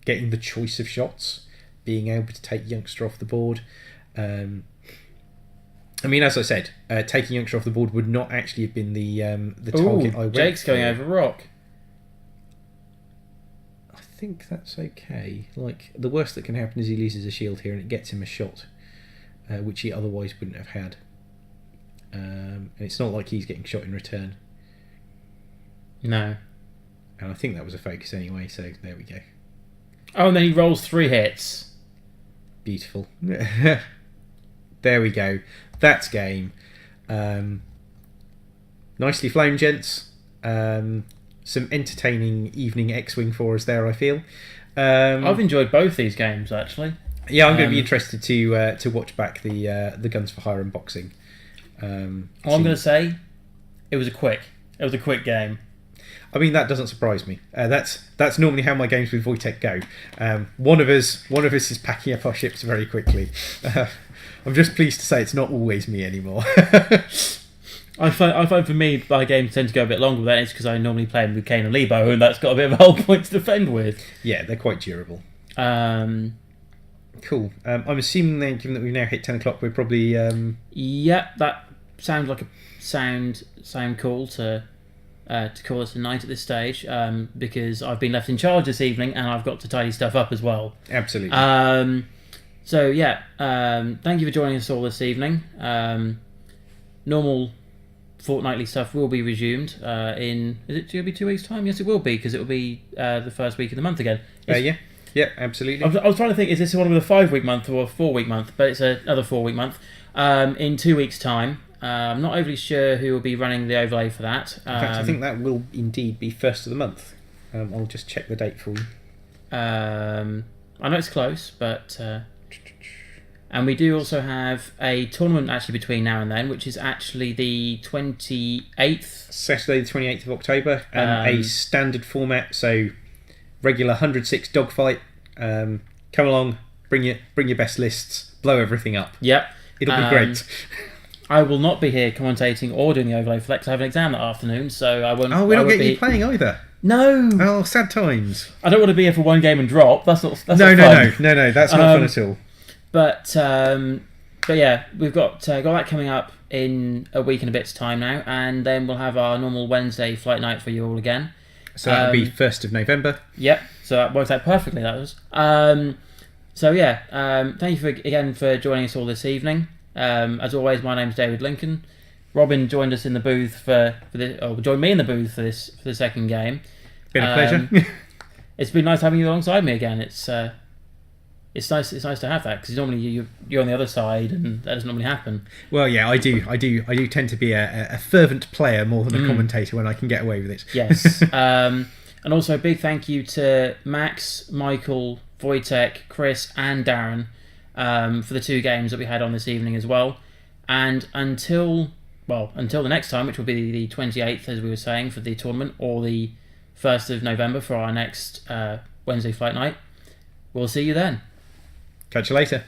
the choice of shots, being able to take Youngster off the board. I mean, as I said, taking Youngster off the board would not actually have been the target I went Jake's for. going over rock. I think that's okay. Like, the worst that can happen is he loses a shield here and it gets him a shot, which he otherwise wouldn't have had. And it's not like he's getting shot in return. No. And I think that was a focus anyway, so there we go. Oh, and then he rolls 3 hits. Beautiful. There we go. That's game. Nicely flown, gents. Some entertaining evening X-Wing for us there, I feel. I've enjoyed both these games, actually. Yeah, I'm going to be interested to watch back the Guns for Hire unboxing. I'm going to say it was a quick game. I mean, that doesn't surprise me. That's normally how my games with Wojtek go. One of us is packing up our ships very quickly. I'm just pleased to say it's not always me anymore. I find for me, my games tend to go a bit longer, but it's because I normally play them with Kane and Lebo, and that's got a bit of a whole point to defend with. Yeah, they're quite durable. Cool. I'm assuming then, given that we've now hit 10 o'clock, we're probably... Yeah, that sounds like a sound call to call us a night at this stage, because I've been left in charge this evening, and I've got to tidy stuff up as well. Absolutely. So yeah, thank you for joining us all this evening. Normal fortnightly stuff will be resumed in... Is it going to be 2 weeks' time? Yes, it will be, because it will be the first week of the month again. Yeah, absolutely. I was trying to think, is this one with a 5-week month or a 4-week month? But it's another 4-week month. In 2 weeks' time. I'm not overly sure who will be running the overlay for that. In fact, I think that will indeed be first of the month. I'll just check the date for you. I know it's close, but... And we do also have a tournament actually between now and then, which is actually the 28th. Saturday the 28th of October. A standard format, so regular 106 dogfight. Come along, bring your best lists, blow everything up. Yep. It'll be great. I will not be here commentating or doing the overlay flex. I have an exam that afternoon, so I won't. Oh, we're not getting you playing either. No. Oh, sad times. I don't want to be here for one game and drop. That's not. That's No. not fun. No. That's not fun at all. But yeah, we've got that coming up in a week and a bit's time now, and then we'll have our normal Wednesday flight night for you all again. So that'll be 1st of November. Yep. So that works out perfectly. That was. So yeah, thank you again for joining us all this evening. As always, my name's David Lincoln. Robin joined us in the booth joined me in the booth for the second game. Been a pleasure. It's been nice having you alongside me again. It's nice. It's nice to have that because normally you're on the other side, and that doesn't normally happen. Well, yeah, I do tend to be a fervent player more than a commentator when I can get away with it. Yes. And also a big thank you to Max, Michael, Wojtek, Chris, and Darren for the 2 games that we had on this evening as well. And until the next time, which will be the 28th, as we were saying, for the tournament, or the 1st of November for our next Wednesday flight night, we'll see you then. Catch you later.